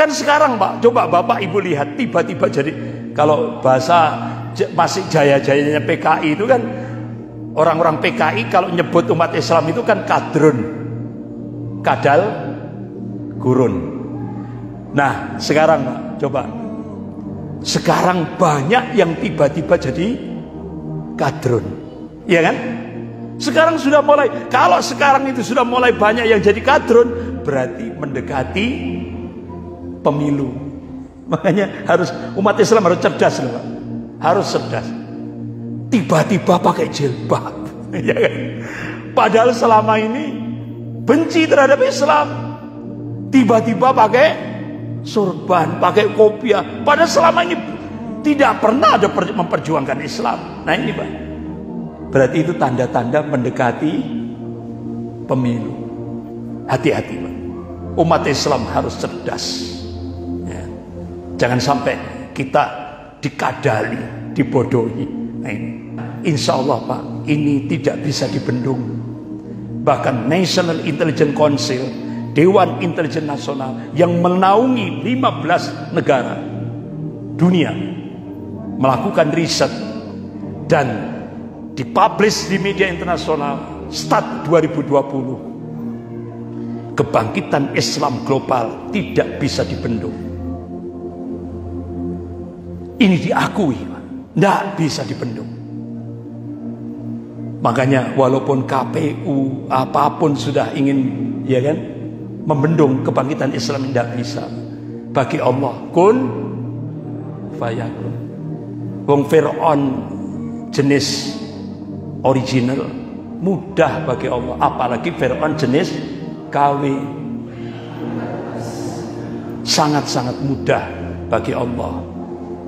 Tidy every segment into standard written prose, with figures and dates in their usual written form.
Kan sekarang Pak, coba Bapak Ibu lihat, tiba-tiba jadi, kalau bahasa masih jaya-jayanya PKI itu kan, orang-orang PKI kalau nyebut umat Islam itu kan kadrun, kadal gurun. Nah sekarang Pak, coba, sekarang banyak yang tiba-tiba jadi kadrun, ya kan? Sekarang sudah mulai, kalau sekarang itu sudah mulai banyak yang jadi kadrun, berarti mendekati pemilu. Makanya harus, umat Islam harus cerdas loh Pak. Harus cerdas. Tiba-tiba pakai jilbab, ya kan? Padahal selama ini benci terhadap Islam. Tiba-tiba pakai sorban, pakai kopiah. Padahal selama ini tidak pernah ada memperjuangkan Islam. Nah ini Pak, berarti itu tanda-tanda mendekati pemilu. Hati-hati Pak. Umat Islam harus cerdas. Ya. Jangan sampai kita dikadali, dibodohi. Nah ini, insya Allah Pak, ini tidak bisa dibendung. Bahkan National Intelligence Council, Dewan Intelijen Nasional yang menaungi 15 negara dunia, melakukan riset dan dipublish di media internasional start 2020. Kebangkitan Islam global tidak bisa dibendung. Ini diakui, tidak bisa dibendung. Makanya walaupun KPU apapun sudah ingin, ya kan, membendung kebangkitan Islam, tidak bisa. Bagi Allah kun fayakun. Wong Fir'aun jenis original mudah bagi Allah, apalagi Fir'aun jenis KW, sangat-sangat mudah bagi Allah.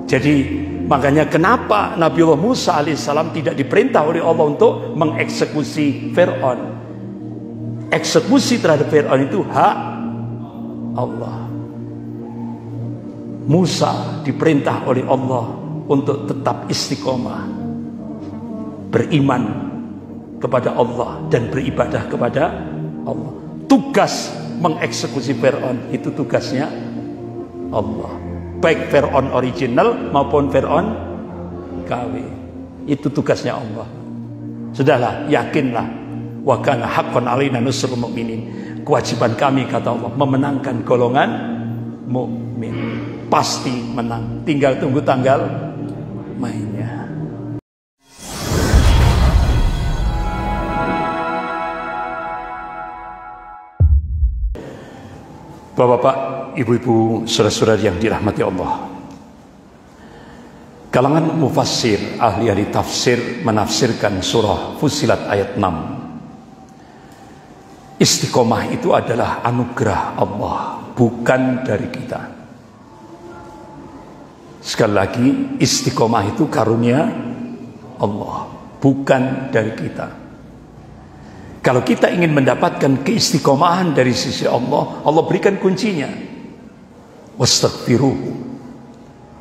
Jadi makanya kenapa Nabiullah Musa alaihissalam tidak diperintah oleh Allah untuk mengeksekusi Fir'aun. Eksekusi terhadap Fir'aun itu hak Allah. Musa diperintah oleh Allah untuk tetap istiqomah, beriman kepada Allah dan beribadah kepada Allah. Tugas mengeksekusi Fir'aun itu tugasnya Allah. Baik Fir'aun original maupun Fir'aun KW, itu tugasnya Allah. Sudahlah, yakinlah, wa kana haqqan alaina nusrul mu'minin. Kewajiban kami, kata Allah, memenangkan golongan mukmin. Pasti menang, tinggal tunggu tanggal mainnya. Bapak-bapak, ibu-ibu, saudara-saudara yang dirahmati Allah. Kalangan mufassir, ahli-ahli tafsir menafsirkan surah Fussilat ayat 6. Istiqomah itu adalah anugerah Allah, bukan dari kita. Sekali lagi, istiqomah itu karunia Allah, bukan dari kita. Kalau kita ingin mendapatkan keistiqomahan dari sisi Allah, Allah berikan kuncinya. Wastaghfiruh.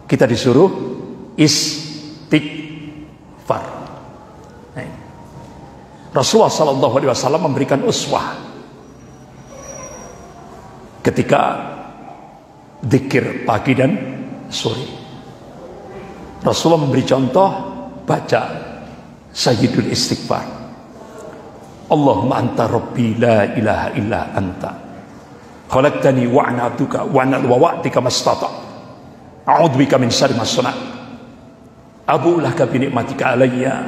Kita disuruh istighfar. Nah, Rasulullah SAW memberikan uswah ketika zikir pagi dan sore. Rasulullah memberi contoh, baca Sayyidul Istighfar. Allahumma anta rabbi la ilaha illa anta khalaqtani wa ana abduka wa ana wa'tika mastata a'udzubika min syarri ma sana'tu abu laka bi ni'matika alayya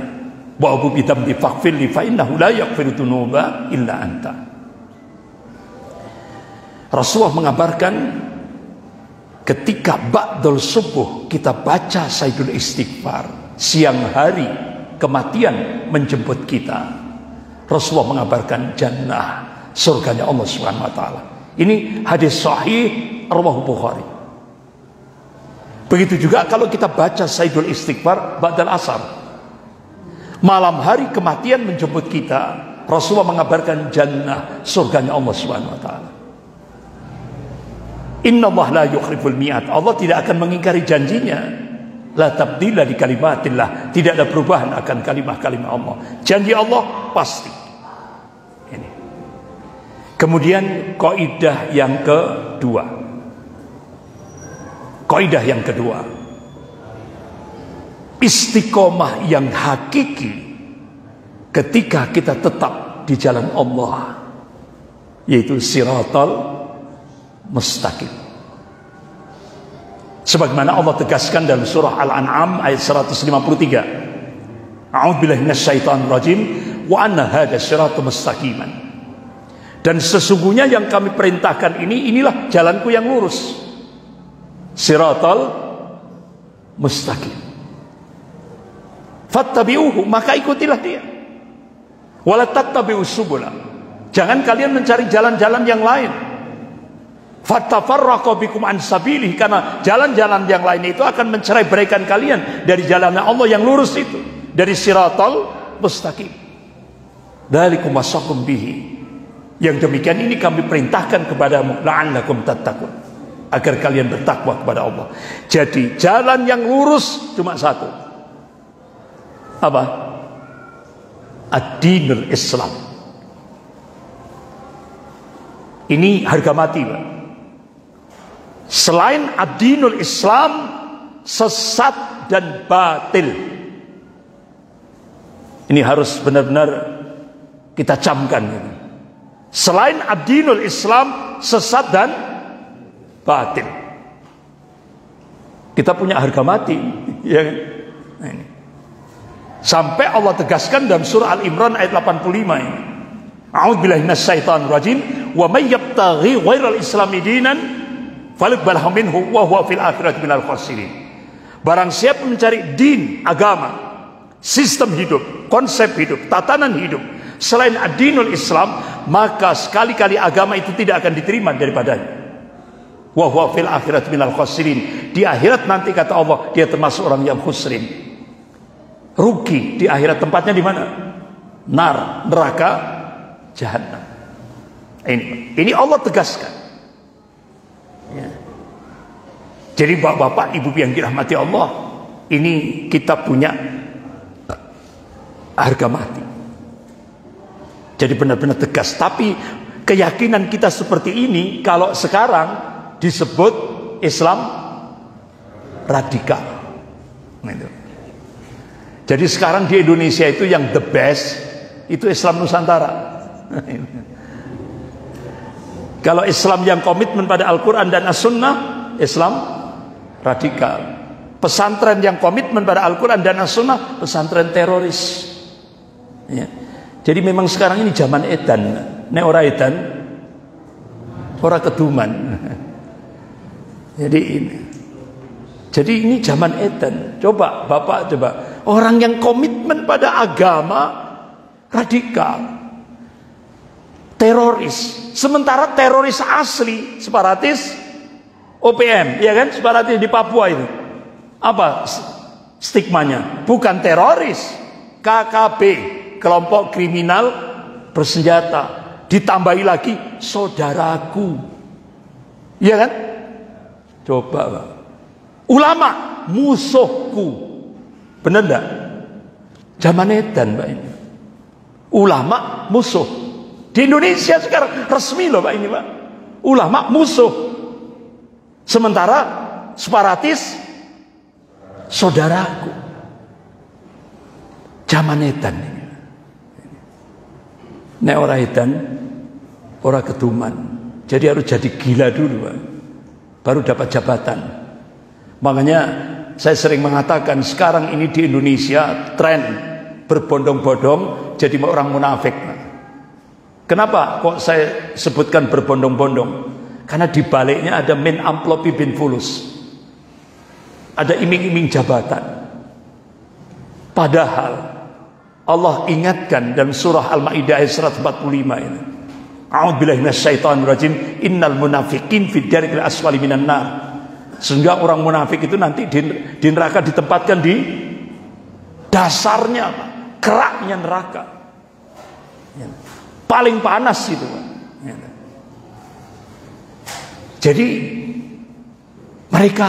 wa abu bi dhanbi faghfirli fa innahu la yaghfiru dzunuba illa anta. Rasulullah mengabarkan ketika ba'dul subuh kita baca Sayyidul Istighfar, siang hari kematian menjemput kita, Rasulullah mengabarkan jannah, surganya Allah Subhanahu wa taala. Ini hadis sahih rawahu Bukhari. Begitu juga kalau kita baca Sayyidul Istighfar ba'dal asar, malam hari kematian menjemput kita, Rasulullah mengabarkan jannah, surganya Allah Subhanahu wa taala. Innallaha la yukhliful mi'ad. Allah tidak akan mengingkari janjinya. La tabdila di kalimatillah, tidak ada perubahan akan kalimah-kalimah Allah. Janji Allah pasti. Ini. Kemudian kaidah yang kedua, Kaidah yang kedua, istiqomah yang hakiki ketika kita tetap di jalan Allah, yaitu siratal mustaqim. Sebagaimana Allah tegaskan dalam surah Al-An'am ayat 153, a'udzubillahi minasyaitonir rajim, wa anna hadza siratal mustaqiman. Dan sesungguhnya yang kami perintahkan inilah jalanku yang lurus, siratal mustaqim. Fattabi'uhu, maka ikutilah dia. Wala tattabi'us subula, jangan kalian mencari jalan-jalan yang lain. Fattafarraqu bikum an sabilihi, karena jalan-jalan yang lain itu akan mencerai-beraikan kalian dari jalannya Allah yang lurus itu, dari siratal mustaqim. Dzalikum wasaqum bihi, yang demikian ini kami perintahkan kepadamu, la'allakum tattaqun, agar kalian bertakwa kepada Allah. Jadi jalan yang lurus cuma satu. Apa? Ad-dinul Islam. Ini harga mati, Pak. Selain ad-dinul Islam, sesat dan batil. Ini harus benar-benar kita camkan. Selain ad-dinul Islam, sesat dan batil. Kita punya harga mati, ya. Nah, ini. Sampai Allah tegaskan dalam surah Al-Imran ayat 85 ini. A'udzubillahi minasyaitonir rajim, wa may yabtaghi ghairal islami dinan falyaqbalhu minhu wa huwa fil akhirati minal khasirin. Barang siapa mencari din, agama, sistem hidup, konsep hidup, tatanan hidup selain ad-dinul Islam, maka sekali-kali agama itu tidak akan diterima daripadanya. Wa huwa fil akhirati minal khasirin. Di akhirat nanti kata Allah, dia termasuk orang yang khusrin. Rugi di akhirat, tempatnya di mana? Nar, neraka jahanam. Ini Allah tegaskan. Ya. Jadi bapak-bapak, ibu yang dirahmati Allah, ini kita punya harga mati. Jadi benar-benar tegas. Tapi keyakinan kita seperti ini kalau sekarang disebut Islam radikal. Gitu. Jadi sekarang di Indonesia itu yang the best itu Islam Nusantara. Kalau Islam yang komitmen pada Al-Quran dan As-Sunnah, Islam radikal. Pesantren yang komitmen pada Al-Quran dan As-Sunnah, pesantren teroris. Ya. Jadi memang sekarang ini zaman edan. Nek ora edan, ora keduman. Jadi ini zaman edan. Coba Bapak, coba orang yang komitmen pada agama radikal, teroris. Sementara teroris asli, separatis OPM, ya kan? Separatis di Papua itu. Apa stigmanya? Bukan teroris, KKB, kelompok kriminal bersenjata. Ditambahi lagi saudaraku. Iya kan? Coba, Pak. Ulama musuhku. Benar enggak? Zaman edan, Pak, ini. Ulama musuh. Di Indonesia sekarang resmi loh, Pak, ini, Pak. Ulama musuh. Sementara separatis saudaraku. Zaman edan ini. Nek ora edan, ora keduman. Jadi harus jadi gila dulu, Pak, baru dapat jabatan. Makanya saya sering mengatakan sekarang ini di Indonesia tren berbondong-bondong jadi orang munafik. Kenapa kok saya sebutkan berbondong-bondong? Karena di baliknya ada min amplopi bin fulus, ada iming-iming jabatan. Padahal Allah ingatkan dalam surah Al-Maidah ayat 145 ini. A'udzubillahi minasyaitonir rajim, innal munafiqin fid darikil asfali minan nar. Sehingga orang munafik itu nanti di neraka ditempatkan di dasarnya, keraknya neraka. Paling panas itu. Jadi mereka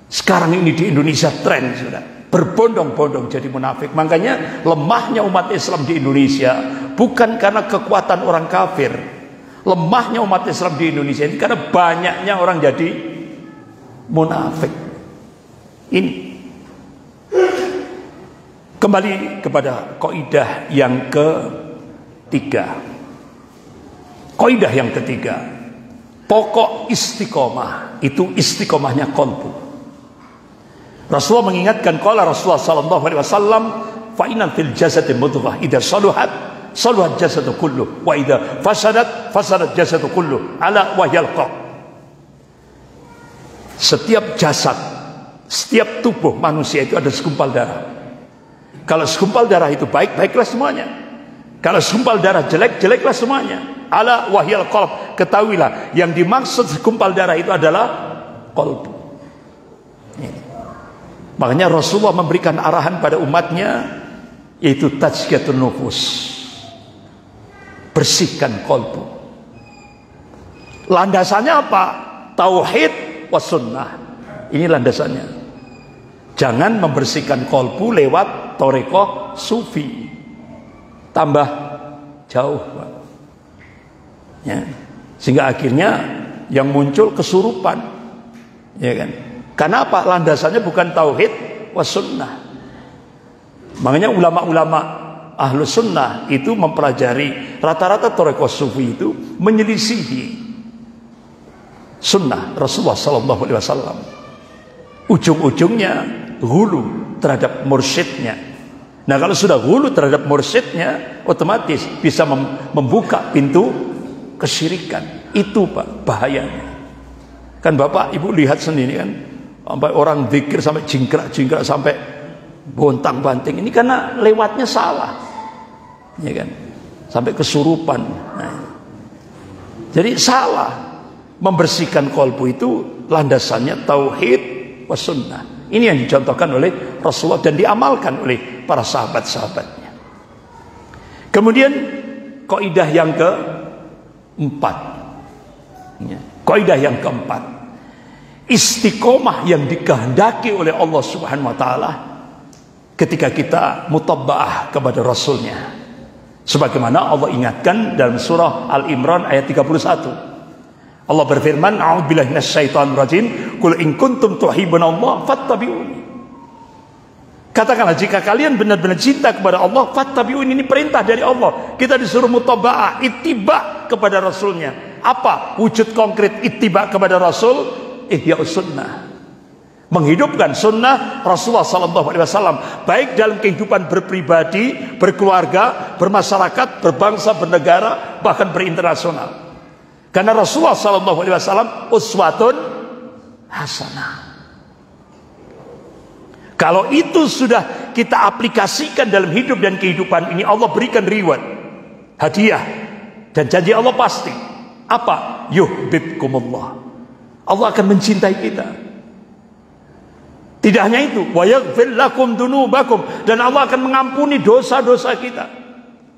sekarang ini di Indonesia tren sudah berbondong-bondong jadi munafik. Makanya lemahnya umat Islam di Indonesia bukan karena kekuatan orang kafir. Lemahnya umat Islam di Indonesia ini karena banyaknya orang jadi munafik. Ini kembali kepada kaidah yang ketiga. Kaidah yang ketiga, pokok istiqomah itu istiqomahnya qalbu. Rasulullah mengingatkan, qala Rasulullah sallallahu alaihi wasallam, fa inna fil jasadi mudghah idza saluhat saluhat jasadu kullu wa idza fasadat jasadu kullu ala wahyal qalb. Setiap jasad, setiap tubuh manusia itu ada segumpal darah. Kalau segumpal darah itu baik, baiklah semuanya. Kalau segumpal darah jelek, jeleklah semuanya. Ala wahyal qalb, ketahuilah yang dimaksud segumpal darah itu adalah qalbu. Makanya Rasulullah memberikan arahan pada umatnya, yaitu tazkiyatun nufus, bersihkan qalbu. Landasannya apa? Tauhid was sunnah. Ini landasannya. Jangan membersihkan qalbu lewat thariqah sufi, tambah jauh, Pak. Ya. Sehingga akhirnya yang muncul kesurupan, ya kan? Karena apa? Landasannya bukan tauhid was sunnah. Makanya ulama-ulama ahlus sunnah itu mempelajari rata-rata thariqah sufi itu menyelisihi sunnah Rasulullah sallallahu alaihi wasallam. Ujung-ujungnya ghulu terhadap mursyidnya. Nah, kalau sudah ghulu terhadap mursyidnya, otomatis bisa membuka pintu kesyirikan. Itu, Pak, bahayanya. Kan Bapak Ibu lihat sendiri kan, sampai orang zikir sampai jingkrak-jingkrak, sampai bontang-banting. Ini karena lewatnya salah, ya kan? Sampai kesurupan. Nah, jadi salah. Membersihkan qalbu itu landasannya tauhid was sunnah. Ini yang dicontohkan oleh Rasulullah dan diamalkan oleh para sahabat-sahabatnya. Kemudian kaidah yang keempat, kaidah yang keempat, istiqomah yang dikehendaki oleh Allah Subhanahu wa taala ketika kita mutabba'ah kepada Rasulnya. Sebagaimana Allah ingatkan dalam surah Al-Imran ayat 31. Allah berfirman, a'udzubillahi minasyaitonir rajim, qul in kuntum tuhibbunallaha fattabi'uni. Katakanlah, jika kalian benar-benar cinta kepada Allah, fattabi'uni, ini perintah dari Allah. Kita disuruh mutaba'ah, ittiba kepada Rasulnya. Apa wujud konkret ittiba kepada Rasul? Ihya'us sunnah. Menghidupkan sunnah Rasulullah sallallahu alaihi wasallam, baik dalam kehidupan berpribadi, berkeluarga, bermasyarakat, berbangsa, bernegara, bahkan berinternasional. Karena Rasulullah sallallahu alaihi wasallam uswatun hasanah. Kalau itu sudah kita aplikasikan dalam hidup dan kehidupan ini, Allah berikan reward, hadiah, dan janji Allah pasti. Apa? Yuhibbukumullah. Allah akan mencintai kita. Tidak hanya itu, wa yaghfir lakum dunubakum, dan Allah akan mengampuni dosa-dosa kita.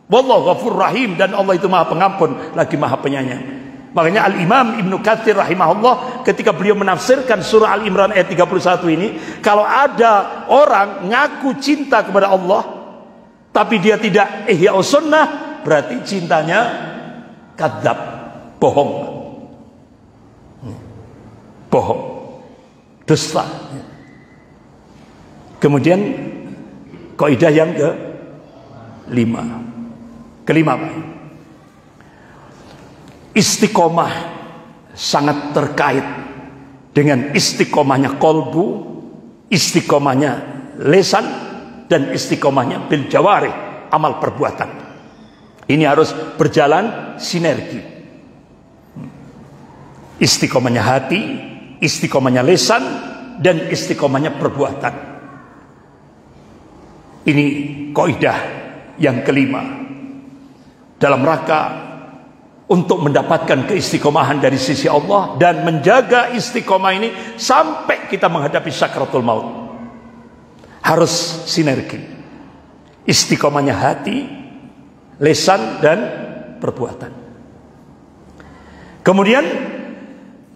Wallahu ghafurur rahim, dan Allah itu Maha Pengampun lagi Maha Penyayang. Makanya Al-Imam Ibnu Katsir rahimahullah ketika beliau menafsirkan surah Al-Imran ayat 31 ini, kalau ada orang ngaku cinta kepada Allah tapi dia tidak ihya'us sunnah, berarti cintanya kadzab, bohong. Bohong, dusta. Kemudian kaidah yang kelima, Pak. Istiqomah sangat terkait dengan istiqomahnya qalbu, istiqomahnya lisan, dan istiqomahnya bil jawarih, amal perbuatan. Ini harus berjalan sinergi. Istiqomahnya hati, istiqomahnya lisan, dan istiqomahnya perbuatan. Ini kaidah yang kelima dalam rangka untuk mendapatkan keistiqomahan dari sisi Allah dan menjaga istiqomah ini sampai kita menghadapi sakratul maut. Harus sinergi. Istiqomahnya hati, lisan, dan perbuatan. Kemudian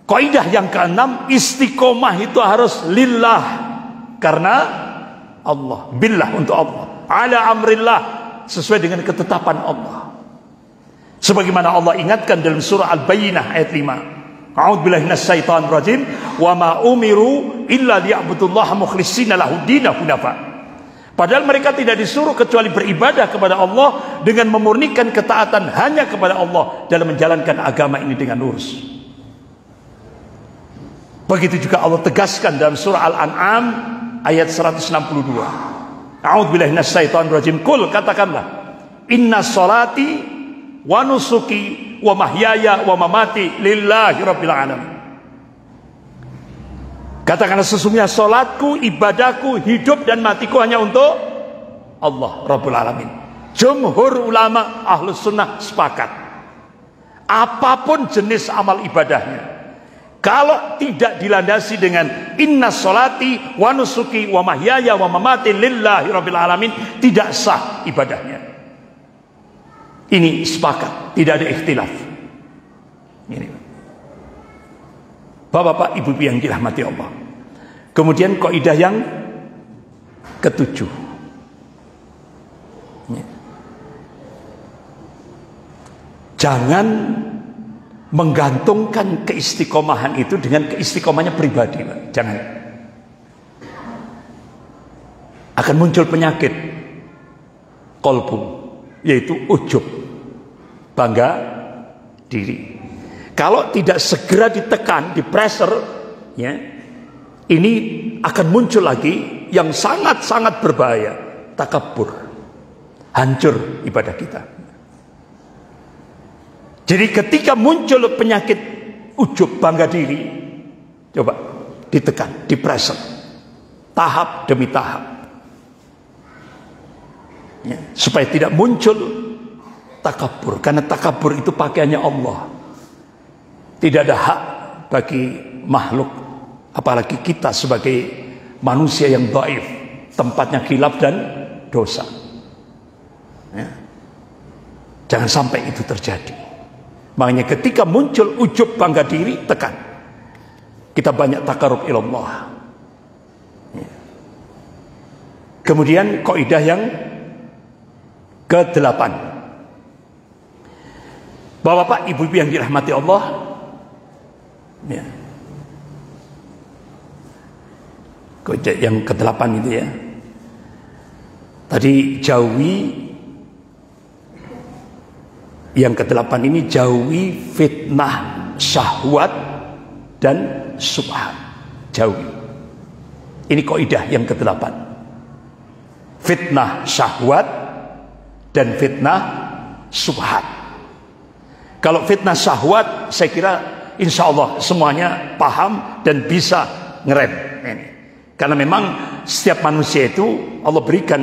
kaidah yang keenam, istiqomah itu harus lillah, karena Allah, billah, untuk Allah, ala amrillah, sesuai dengan ketetapan Allah. Sebagaimana Allah ingatkan dalam surah Al-Bayyinah ayat 5. A'udzubillahi minasyaitonir rajim. wa ma umiru illa liya'budullaha mukhlishina lahud-din hunafa. Padahal mereka tidak disuruh kecuali beribadah kepada Allah dengan memurnikan ketaatan hanya kepada Allah dalam menjalankan agama ini dengan lurus. Begitu juga Allah tegaskan dalam surah Al-An'am ayat 162. A'udzubillahi minasyaitonir rajim. Qul, katakanlah, inna sholati wa nusuki wa mahyaya wa mamati lillahi rabbil alamin. Katakanlah, sesungguhnya salatku, ibadahku, hidup dan matiku hanya untuk Allah Rabbul Alamin. Jumhur ulama Ahlus Sunnah sepakat, apapun jenis amal ibadahnya, kalau tidak dilandasi dengan inna sholati wa nusuki wa mahyaya wa mamati lillahi rabbil alamin, tidak sah ibadahnya. Ini sepakat, tidak ada ikhtilaf. Ini Bapak-bapak, ibu-ibu yang dirahmati Allah. Kemudian kaidah yang ketujuh, jangan menggantungkan keistiqomahan itu dengan keistiqomahnya pribadi. Jangan. Akan muncul penyakit qalbu, yaitu ujub, bangga diri. Kalau tidak segera ditekan, di pressure, ya, ini akan muncul lagi yang sangat-sangat berbahaya, takabur, hancur ibadah kita. Jadi ketika muncul penyakit ujub, bangga diri, coba ditekan, di pressure, tahap demi tahap, ya, supaya tidak muncul takabur, karena takabur itu pakaiannya Allah. Tidak ada hak bagi makhluk, apalagi kita sebagai manusia yang dhaif, tempatnya khilaf dan dosa, ya. Jangan sampai itu terjadi. Makanya ketika muncul ujub, bangga diri, tekan. Kita banyak takarub ilallah, ya. Kemudian kaidah yang ke-8, Bapak, ibu-ibu yang dirahmati Allah, ya. Kaidah yang ke-8 itu, ya. Tadi jauhi yang ke-8 ini, jauhi fitnah syahwat dan subhat. Jauhi. Ini kaidah yang ke-8. Fitnah syahwat dan fitnah subhat. Kalau fitnah syahwat, saya kira insya Allah semuanya paham dan bisa ngerem ini. Karena memang setiap manusia itu Allah berikan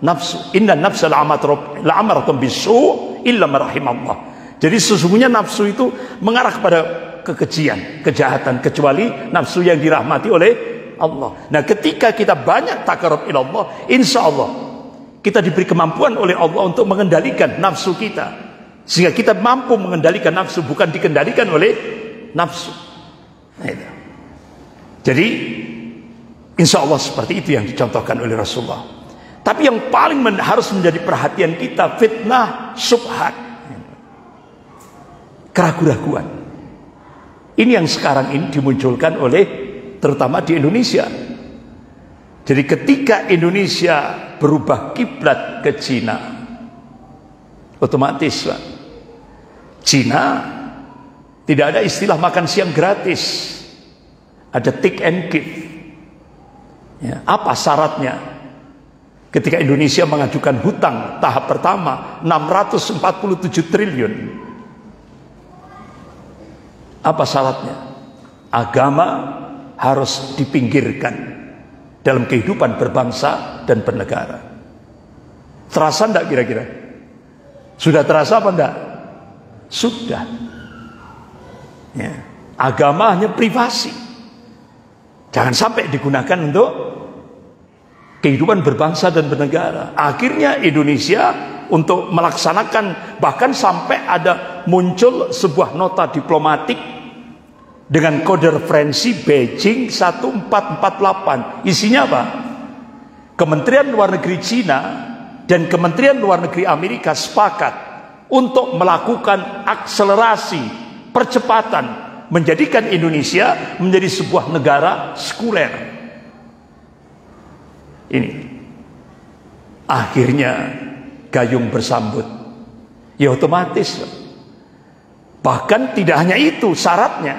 nafsu. Inna nafsa la'amaratun bisu' illa marahimallah. Jadi sesungguhnya nafsu itu mengarah kepada kekejian, kejahatan, kecuali nafsu yang dirahmati oleh Allah. Nah, ketika kita banyak takarub ila Allah, insya Allah kita diberi kemampuan oleh Allah untuk mengendalikan nafsu kita, sehingga kita mampu mengendalikan nafsu, bukan dikendalikan oleh nafsu. Nah, itu. Jadi insya Allah seperti itu yang dicontohkan oleh Rasulullah. Tapi yang paling harus menjadi perhatian kita, fitnah subhat, keraguan-raguan. Ini yang sekarang ini dimunculkan oleh, terutama di Indonesia. Jadi ketika Indonesia berubah kiblat ke Cina, otomatis Pak, Cina tidak ada istilah makan siang gratis, ada take and give. Ya, apa syaratnya? Ketika Indonesia mengajukan hutang tahap pertama 647 triliun. Apa syaratnya? Agama harus dipinggirkan dalam kehidupan berbangsa dan bernegara. Terasa enggak kira-kira? Sudah terasa apa enggak? Sudah. Ya. Agama hanya privasi. Jangan sampai digunakan untuk kehidupan berbangsa dan bernegara. Akhirnya Indonesia untuk melaksanakan, bahkan sampai ada muncul sebuah nota diplomatik dengan kode referensi Beijing 1448. Isinya apa? Kementerian Luar Negeri Cina dan Kementerian Luar Negeri Amerika sepakat untuk melakukan akselerasi, percepatan menjadikan Indonesia menjadi sebuah negara sekuler. Ini akhirnya gayung bersambut, ya otomatis. Bahkan tidak hanya itu syaratnya,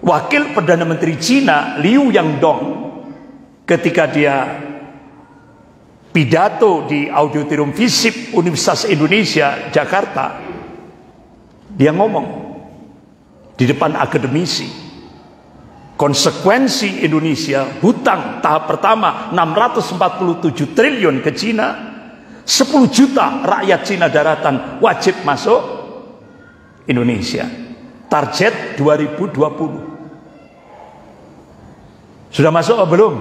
wakil Perdana Menteri Cina Liu Yangdong ketika dia pidato di Auditorium FISIP Universitas Indonesia Jakarta, dia ngomong di depan akademisi, konsekuensi Indonesia hutang tahap pertama 647 triliun ke Cina, 10 juta rakyat Cina daratan wajib masuk Indonesia. Target 2020. Sudah masuk atau belum?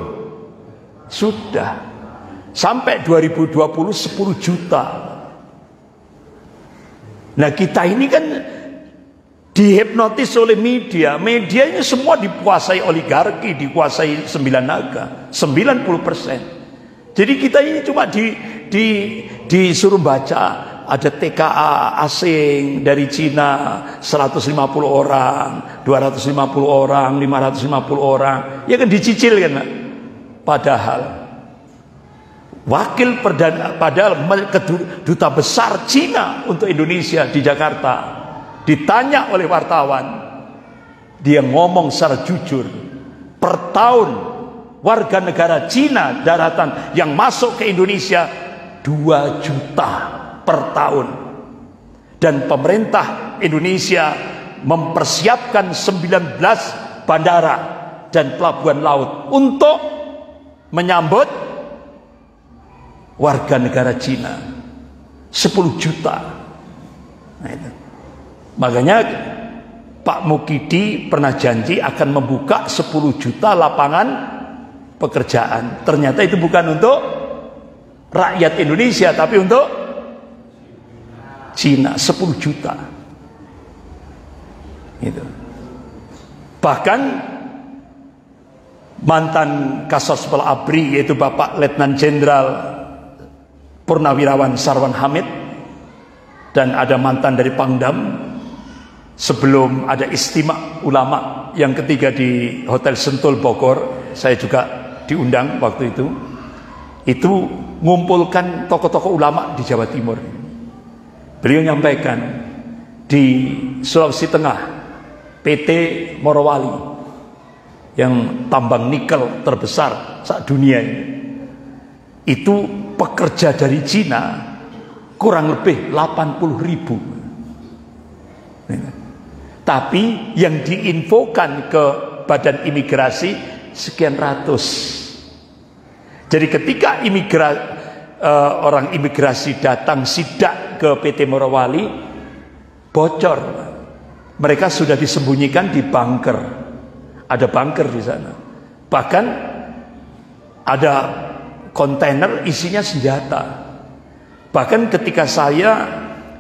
Sudah. Sampai 2020 10 juta. Nah, kita ini kan dihipnotis oleh media. Media ini semua dikuasai oligarki, dikuasai 9 naga, 90%. Jadi kita ini cuma disuruh baca, ada TKA asing dari Cina 150 orang, 250 orang, 550 orang. Ya kan dicicil kan. Padahal Duta Besar Cina untuk Indonesia di Jakarta ditanya oleh wartawan, dia ngomong secara jujur, per tahun warga negara Cina daratan yang masuk ke Indonesia 2 juta per tahun, dan pemerintah Indonesia mempersiapkan 19 bandara dan pelabuhan laut untuk menyambut warga negara Cina 10 juta. Nah, itu. Makanya Pak Mukidi pernah janji akan membuka 10 juta lapangan pekerjaan. Ternyata itu bukan untuk rakyat Indonesia, tapi untuk Cina 10 juta. Gitu. Bahkan mantan Kasatpol ABRI yaitu Bapak Letnan Jenderal Purnawirawan Sarwan Hamid, dan ada mantan dari Pangdam, sebelum ada istimewa ulama yang ketiga di Hotel Sentul Bogor, saya juga diundang waktu itu ngumpulkan tokoh-tokoh ulama di Jawa Timur. Beliau menyampaikan di Sulawesi Tengah, PT Morowali yang tambang nikel terbesar saat dunia ini, itu pekerja dari Cina kurang lebih 80.000. Tapi yang diinfokan ke Badan Imigrasi sekian ratus. Jadi ketika orang imigrasi datang sidak ke PT Morowali, bocor, mereka sudah disembunyikan di bunker. Ada bunker di sana. Bahkan ada kontainer isinya senjata. Bahkan ketika saya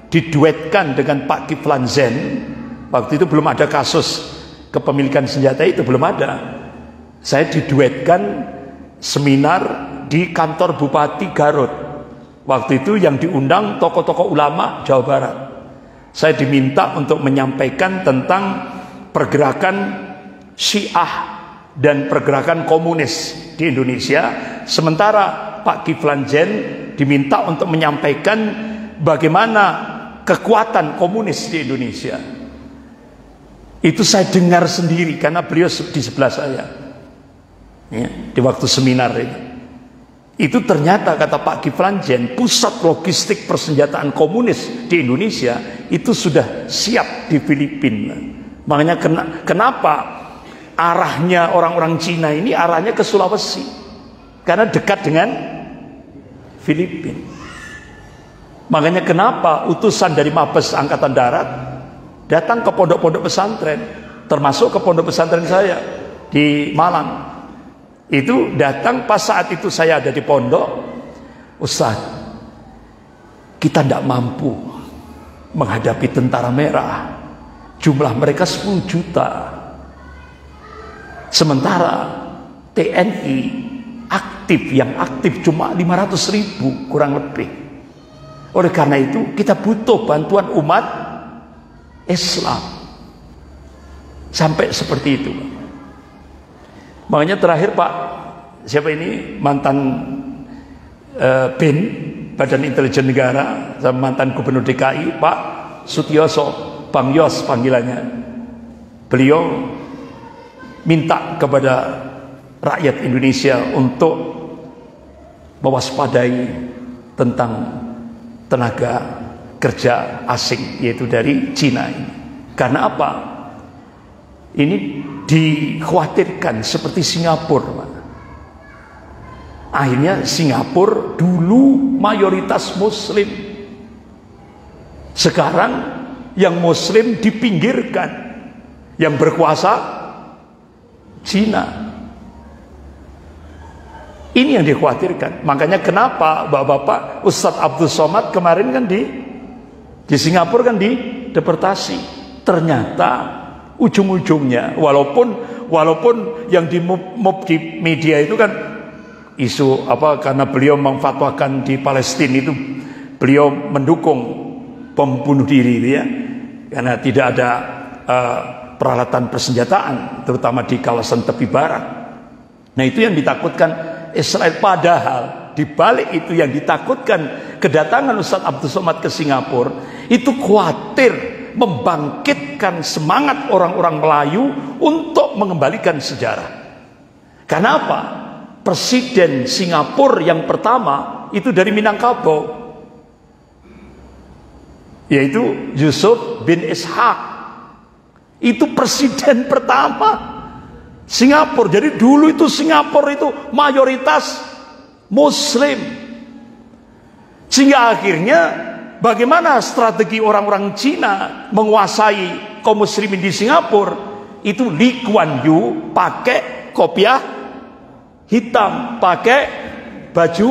diduetkan dengan Pak Kiflan Zen, waktu itu belum ada kasus kepemilikan senjata, itu belum ada. Saya diduetkan seminar di kantor Bupati Garut. Waktu itu yang diundang tokoh-tokoh ulama Jawa Barat. Saya diminta untuk menyampaikan tentang pergerakan Syiah dan pergerakan komunis di Indonesia. Sementara Pak Kiflan Zen diminta untuk menyampaikan bagaimana kekuatan komunis di Indonesia. Itu saya dengar sendiri karena beliau di sebelah saya, ya, di waktu seminar itu. Itu ternyata kata Pak Kiflan Zen, pusat logistik persenjataan komunis di Indonesia itu sudah siap di Filipina. Makanya kenapa arahnya orang-orang Cina ini arahnya ke Sulawesi, karena dekat dengan Filipina. Makanya kenapa utusan dari Mabes Angkatan Darat datang ke pondok-pondok pesantren, termasuk ke pondok pesantren saya di Malang. Itu datang pas saat itu saya ada di pondok, Ustaz, kita tidak mampu menghadapi tentara merah, jumlah mereka 10 juta. Sementara TNI yang aktif cuma 500.000 kurang lebih. Oleh karena itu kita butuh bantuan umat Islam. Sampai seperti itu. Makanya terakhir Pak, siapa ini, mantan BIN, Badan Intelijen Negara, sama mantan Gubernur DKI, Pak Sutioso, Bang Yos panggilannya. Beliau minta kepada rakyat Indonesia untuk mewaspadai tentang tenaga kerja asing, yaitu dari Cina ini. Karena apa? Ini dikhawatirkan seperti Singapura. Akhirnya Singapura dulu mayoritas Muslim, sekarang yang Muslim dipinggirkan, yang berkuasa Cina. Ini yang dikhawatirkan. Makanya kenapa Bapak-bapak Ustadz Abdul Somad kemarin kan di Singapura kan dideportasi. Ternyata ujung-ujungnya, walaupun yang di media itu kan isu apa, karena beliau memfatwakan di Palestina itu, beliau mendukung pembunuh diri itu ya, karena tidak ada peralatan persenjataan, terutama di kawasan tepi barat. Nah itu yang ditakutkan Israel. Padahal di balik itu yang ditakutkan kedatangan Ustadz Abdul Somad ke Singapura itu khawatir membangkitkan semangat orang-orang Melayu untuk mengembalikan sejarah. Karena apa? Presiden Singapura yang pertama itu dari Minangkabau, yaitu Yusuf bin Ishak. Itu presiden pertama Singapura. Jadi dulu itu Singapura itu mayoritas Muslim. Sehingga akhirnya bagaimana strategi orang-orang Cina menguasai kaum muslimin di Singapura? Itu Lee Kuan Yew pakai kopiah hitam, pakai baju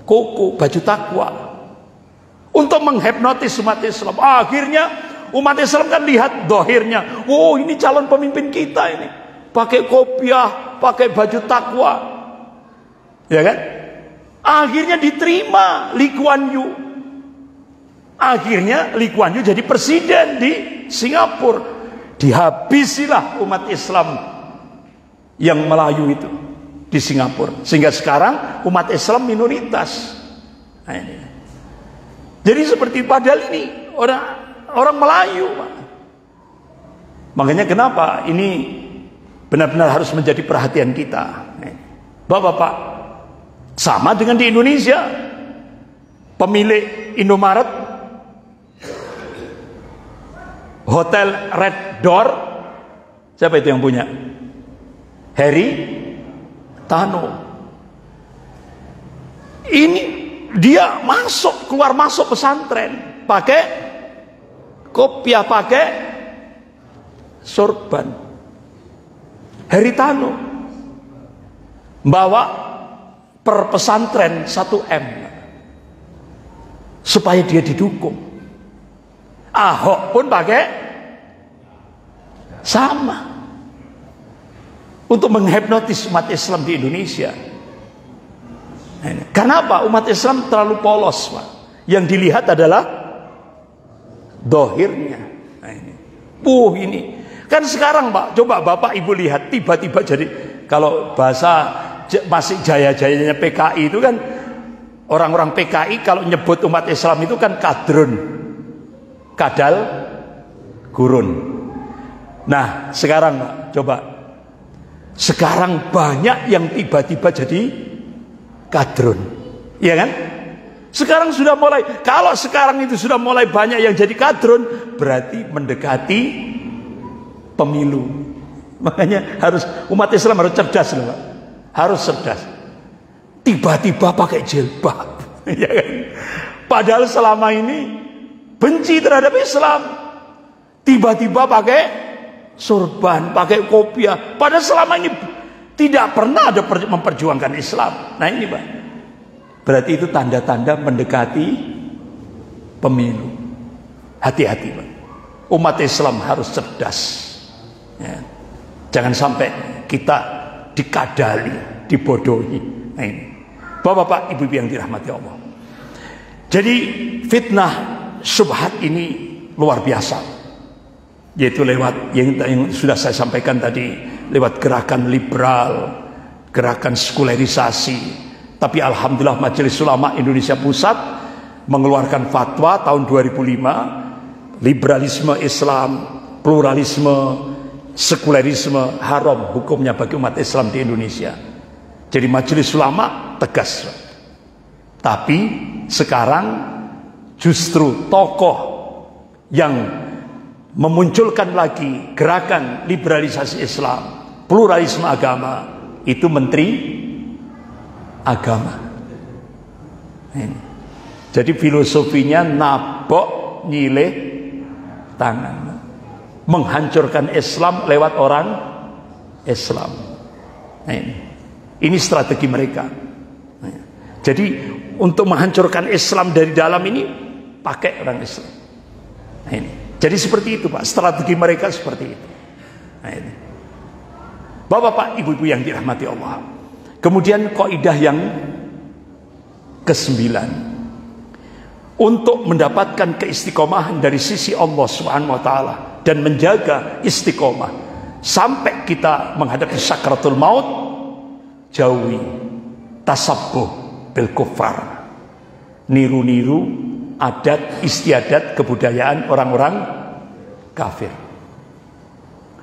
koko, baju takwa, untuk menghipnotis umat Islam. Akhirnya umat Islam kan lihat dohirnya, oh ini calon pemimpin kita ini, pakai kopiah, pakai baju takwa, ya kan? Akhirnya diterima Lee Kuan Yew. Akhirnya Lee Kuan Yew jadi presiden di Singapura. Dihabisilah umat Islam yang Melayu itu di Singapura. Sehingga sekarang umat Islam minoritas. Nah, ini. Jadi seperti padahal ini orang Melayu. Makanya kenapa ini benar-benar harus menjadi perhatian kita. Bapak-bapak, sama dengan di Indonesia. Pemilik Indomaret, Hotel Red Door, siapa itu yang punya? Heri Tano. Ini dia keluar masuk pesantren pakai kopiah, pakai sorban. Heri Tano bawa per pesantren 1M supaya dia didukung. Ahok pun pakai sama untuk menghipnotis umat Islam di Indonesia. Karena apa? Umat Islam terlalu polos, Pak. Yang dilihat adalah dohirnya. Nah, ini kan sekarang, Pak, coba Bapak Ibu lihat, tiba-tiba jadi, kalau bahasa masih jaya-jayanya PKI itu kan, orang-orang PKI kalau nyebut umat Islam itu kan kadrun, kadal gurun. Nah sekarang Pak, coba sekarang banyak yang tiba-tiba jadi kadrun, iya kan? Sekarang sudah mulai, kalau sekarang itu sudah mulai banyak yang jadi kadrun, berarti mendekati pemilu. Makanya harus umat Islam harus cerdas loh Pak. Harus cerdas. Tiba-tiba pakai jilbab, ya kan? Padahal selama ini benci terhadap Islam, tiba-tiba pakai sorban, pakai kopiah. Padahal selama ini tidak pernah ada memperjuangkan Islam. Nah ini Pak, berarti itu tanda-tanda mendekati pemilu. Hati-hati Pak, umat Islam harus cerdas ya. Jangan sampai kita dikadali, dibodohi. Nah ini Bapak-bapak, ibu-ibu yang dirahmati Allah. Jadi fitnah syubhat ini luar biasa. yaitu lewat yang sudah saya sampaikan tadi, lewat gerakan liberal, gerakan sekularisasi. Tapi alhamdulillah Majelis Ulama Indonesia Pusat mengeluarkan fatwa tahun 2005, liberalisme Islam, pluralisme, sekularisme haram hukumnya bagi umat Islam di Indonesia. Jadi Majelis Ulama tegas. Tapi sekarang justru tokoh yang memunculkan lagi gerakan liberalisasi Islam, pluralisme agama, itu Menteri Agama. Ini. Jadi filosofinya nabok nyileh tangan, menghancurkan Islam lewat orang Islam. Ini strategi mereka. Jadi untuk menghancurkan Islam dari dalam ini pakai orang Islam. Ini. Jadi seperti itu Pak, strategi mereka seperti itu. Bapak-bapak, ibu-ibu yang dirahmati Allah. Kemudian kaidah yang ke-9, untuk mendapatkan keistiqomahan dari sisi Allah Subhanahu wa taala dan menjaga istiqomah sampai kita menghadapi sakaratul maut, jauhi tasabbuh bil kuffar, niru-niru adat istiadat kebudayaan orang-orang kafir.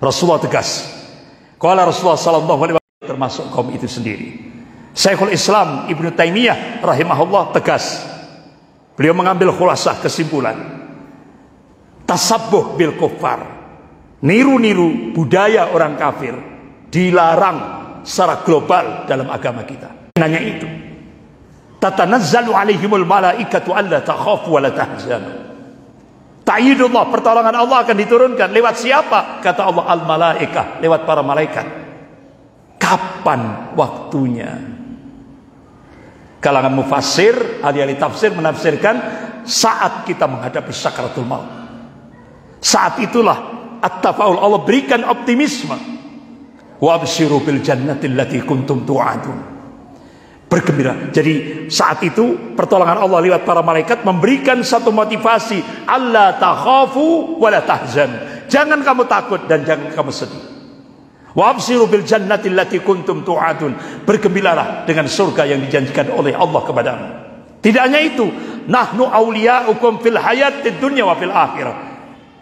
Rasulullah tegas. Qala Rasulullah sallallahu alaihi wasallam, termasuk kaum itu sendiri. Syekhul Islam Ibnu Taimiyah rahimahullah tegas. Beliau mengambil khulasah kesimpulan. Tasabbuh bil kuffar, niru-niru budaya orang kafir, dilarang secara global dalam agama kita. Nanya itu. Tatanazzalu alaihimul malaikatu alla takhafu wa la tahzanu. Ta'yidullah, pertolongan Allah akan diturunkan lewat siapa? Kata Allah, al malaikah, lewat para malaikat. Kapan waktunya? Kalangan mufassir, ahli-ahli tafsir menafsirkan saat kita menghadapi sakaratul maut. Saat itulah at-tafaul, Allah berikan optimisme. Wa absyiru bil jannati allati kuntum tu'adun. Bergembira. Jadi saat itu pertolongan Allah lewat para malaikat memberikan satu motivasi, alla takhafu wa la tahzan. Jangan kamu takut dan jangan kamu sedih. Wa absyiru bil jannati allati kuntum tu'adun. Bergembiralah dengan surga yang dijanjikan oleh Allah kepadamu. Tidak hanya itu, nahnu awliya'ukum fil hayatid dunya wa fil akhirah.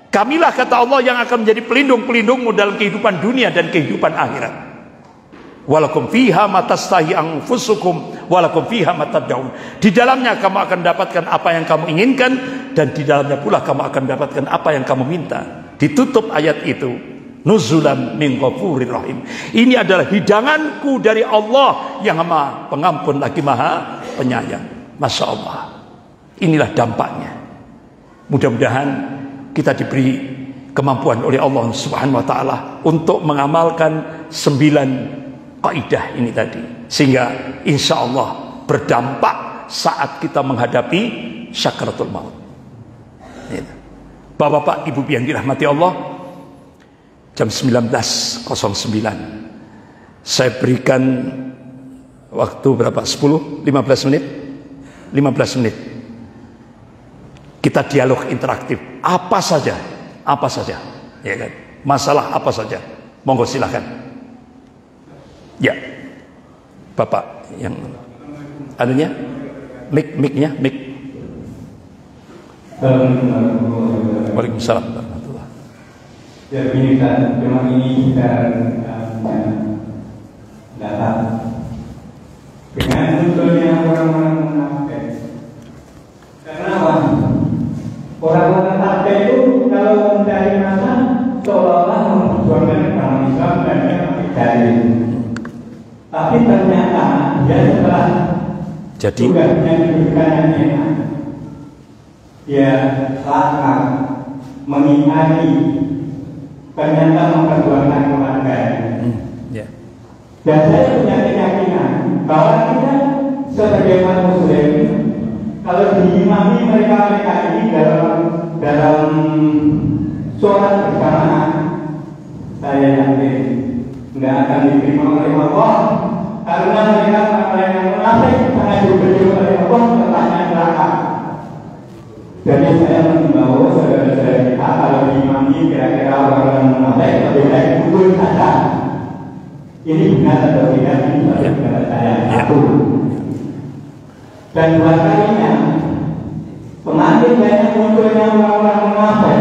Kamilah kata Allah yang akan menjadi pelindung-pelindungmu dalam kehidupan dunia dan kehidupan akhirat. Walakum fiha ma tastahi anfusukum walakum fiha ma tad'un. Di dalamnya kamu akan dapatkan apa yang kamu inginkan, dan di dalamnya pula kamu akan dapatkan apa yang kamu minta. Ditutup ayat itu, nuzulan min ghafurir rahim. Ini adalah hidanganku dari Allah yang Maha Pengampun lagi Maha Penyayang. Masya Allah. Inilah dampaknya. Mudah-mudahan kita diberi kemampuan oleh Allah Subhanahu wa taala untuk mengamalkan 9 kaidah ini tadi, sehingga insya Allah berdampak saat kita menghadapi sakaratul maut. Bapak-bapak, ibu yang dirahmati Allah, jam 19.09 saya berikan waktu berapa? 10? 15 menit? 15 menit kita dialog interaktif, apa saja, ya kan? Masalah apa saja, monggo silahkan. Ya, Bapak yang anunya, mic-nya. Waalaikumsalam warahmatullahi. Ya, begini Ustaz, cuma ini kita datang dengan munculnya orang-orang munafik. Karena apa? Orang-orang munafik itu kalau mencari masa seolah-olah memperjuangkan agama Islam dan dari. Tapi ternyata dia setelah tugasnya diberikannya, dia lakar mengingkari, ternyata memperjuangkan keluarga. Dan saya punya keyakinan bahwa kita sebagai umat Muslim, kalau diimami mereka ini dalam sholat berjamaah, saya yakin tidak akan diterima oleh Allah, karena mereka orang yang munafik sangat diberitahu oleh Allah bertanya neraka. Jadi saya mengimbau saudara-saudara kita, kalau diimami mengimami kira-kira orang-orang munafik lebih baik pukul saja. Ini benar atau tidak, ini baru benar saya satu. Dan dua kalinya semakin banyak munculnya orang-orang munafik,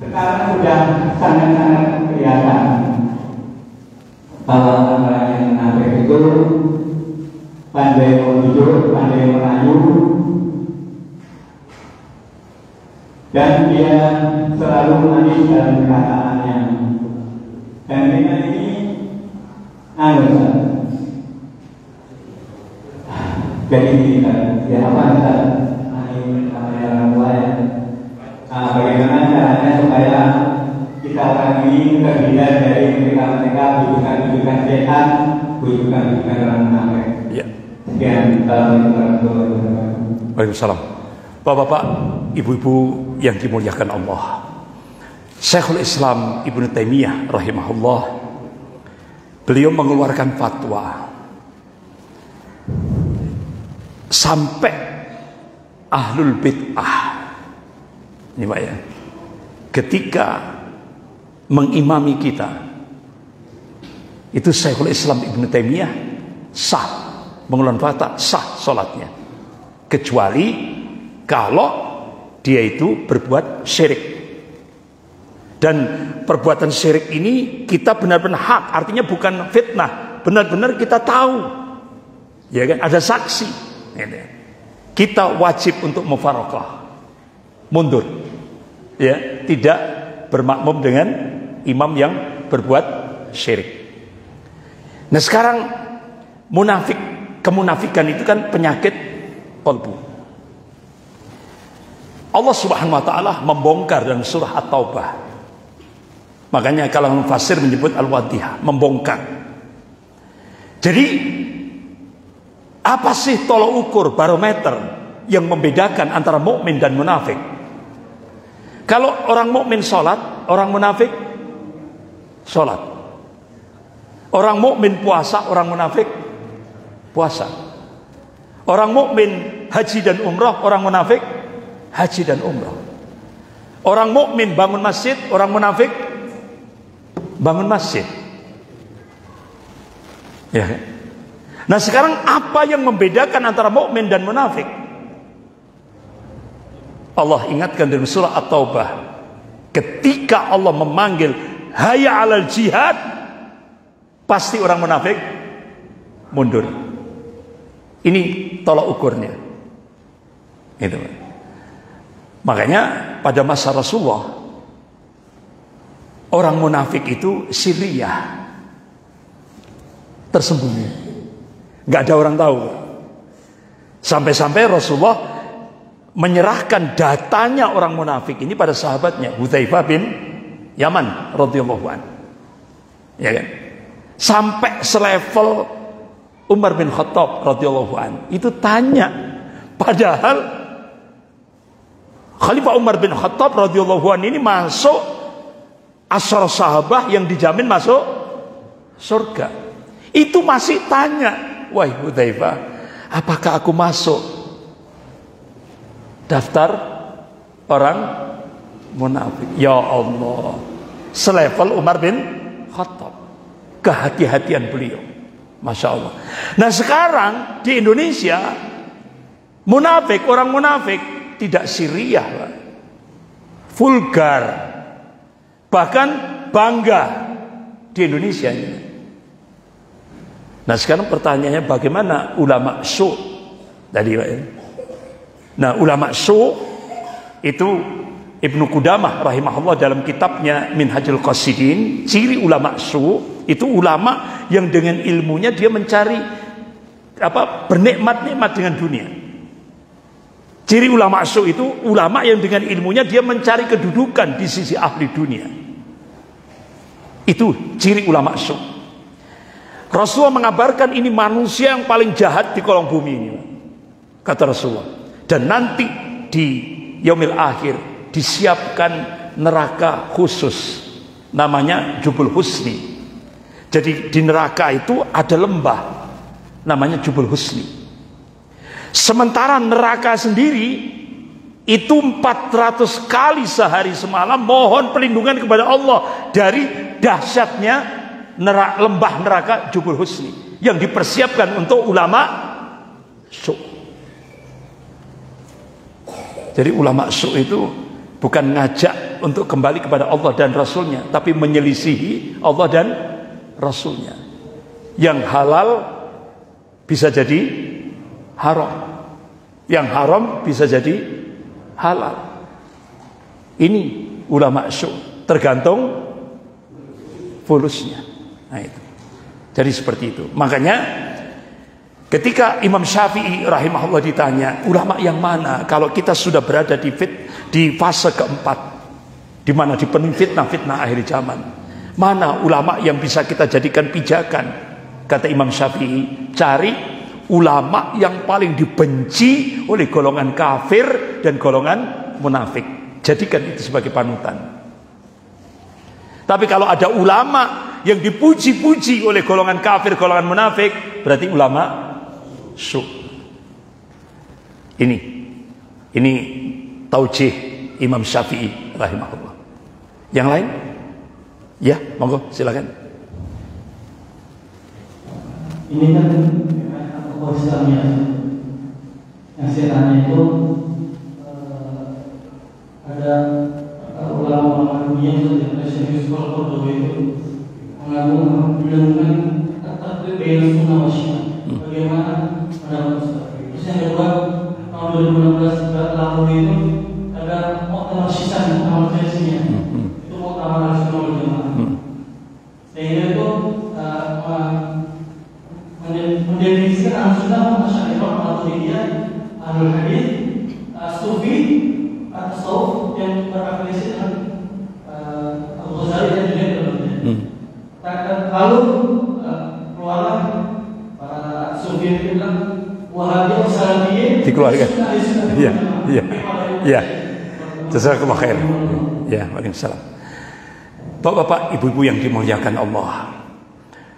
sekarang sudah sangat-sangat kelihatan bahwa orang yang munafik itu pandai menunjuk, pandai merayu, dan dia selalu manis dalam perkataannya. Dan dengan ini jadi ya apa bagaimana caranya supaya kita orang ini terhindar dari mereka bujukan setan, bujukan orang munafik. Ya. Sekian, assalamualaikum. Waalaikumsalam. Bapak-bapak, ibu-ibu yang dimuliakan Allah, Syekhul Islam Ibnu Taimiyah rahimahullah, beliau mengeluarkan fatwa sampai ahlul bid'ah ini Pak ya, ketika mengimami kita itu Syekhul Islam Ibnu Taimiyah sah, mengeluarkan fatwa sah sholatnya, kecuali kalau dia itu berbuat syirik. Dan perbuatan syirik ini kita benar-benar hak, artinya bukan fitnah, benar-benar kita tahu, ya kan, ada saksi. Kita wajib untuk mufaraqah, mundur, ya, tidak bermakmum dengan imam yang berbuat syirik. Nah sekarang munafik, kemunafikan itu kan penyakit qalbu. Allah Subhanahu wa taala membongkar dalam surah At-Taubah. Makanya kalau mufassir menyebut Al-Wadihah, membongkar. Jadi apa sih tolok ukur, barometer yang membedakan antara mukmin dan munafik? Kalau orang mukmin sholat, orang munafik sholat. Orang mukmin puasa, orang munafik puasa. Orang mukmin haji dan umrah, orang munafik haji dan umrah. Orang mukmin bangun masjid, orang munafik bangun masjid. Ya. Nah sekarang apa yang membedakan antara mukmin dan munafik? Allah ingatkan dalam surah At-Taubah, ketika Allah memanggil hayya 'alal jihad, pasti orang munafik mundur. Ini tolak ukurnya. Itu. Makanya pada masa Rasulullah, orang munafik itu sirriyah, tersembunyi, nggak ada orang tahu. Sampai-sampai Rasulullah menyerahkan datanya orang munafik ini pada sahabatnya Hudzaifah bin Yaman radhiyallahu anhu, ya kan? Sampai selevel Umar bin Khattab radhiyallahu anhu itu tanya, padahal Khalifah Umar bin Khattab radhiyallahu anhu ini masuk asyara sahabah yang dijamin masuk surga. Itu masih tanya, wahai Hudzaifah, apakah aku masuk daftar orang munafik? Ya Allah, selevel Umar bin Khattab, kehati-hatian beliau, masya Allah. Nah sekarang di Indonesia munafik, orang munafik tidak sirriyah, vulgar, bahkan bangga di Indonesia ini. Nah sekarang pertanyaannya, bagaimana ulama su tadi Pak? Nah ulama su itu Ibnu Qudamah rahimahullah dalam kitabnya Minhajul Qasidin, ciri ulama su itu ulama yang dengan ilmunya dia mencari bernikmat-nikmat dengan dunia. Ciri ulama su itu ulama yang dengan ilmunya dia mencari kedudukan di sisi ahli dunia. Itu ciri ulama su. Rasulullah mengabarkan ini manusia yang paling jahat di kolong bumi ini, kata Rasulullah. Dan nanti di yaumil akhir disiapkan neraka khusus, namanya Jubul Husni. Jadi di neraka itu ada lembah, namanya Jubul Husni. Sementara neraka sendiri itu 400 kali sehari semalam mohon perlindungan kepada Allah dari dahsyatnya lembah neraka Jubul Husni yang dipersiapkan untuk ulama su'. Jadi ulama su' itu bukan ngajak untuk kembali kepada Allah dan Rasulnya, tapi menyelisihi Allah dan Rasulnya. Yang halal bisa jadi haram, yang haram bisa jadi halal. Ini ulama su', tergantung fulusnya. Nah itu. Jadi seperti itu. Makanya ketika Imam Syafi'i rahimahullah ditanya, ulama yang mana kalau kita sudah berada di fase keempat, di mana dipenuhi fitnah-fitnah akhir zaman, mana ulama yang bisa kita jadikan pijakan? Kata Imam Syafi'i, cari ulama yang paling dibenci oleh golongan kafir dan golongan munafik, jadikan itu sebagai panutan. Tapi kalau ada ulama yang dipuji-puji oleh golongan kafir, golongan munafik, berarti ulama su'. Ini taujih Imam Syafi'i rahimahullah. Yang lain? Ya, monggo silakan. Ini kan tokoh Islam yang saya tanya itu ada ulama-ulama dunia seperti Syekh Yusuf Al-Qaradawi itu mengagungkan at-taqlid baina sunnah wa syiah. Bagaimana pendapat Ustaz? Terus yang kedua, tahun 2016 lalu itu ada muktamar syisan, muktamar syiasnya. Itu muktamar Ahlussunnah wal Jamaah. Sehingga itu mendefinisikan Ahlussunnah Asy'ariyah, Maturidiyah, Ahlul Hadis, Sufi, Tasawuf yang berafiliasi dengan Abu Ghazali dan Junaid. Lalu keluarlah para Sufi yang bilang Wahabi Salafiyyin dikeluarkan. Iya. Jazakallahu khair. Ya, waalaikumsalam. Bapak-bapak, ibu-ibu yang dimuliakan Allah,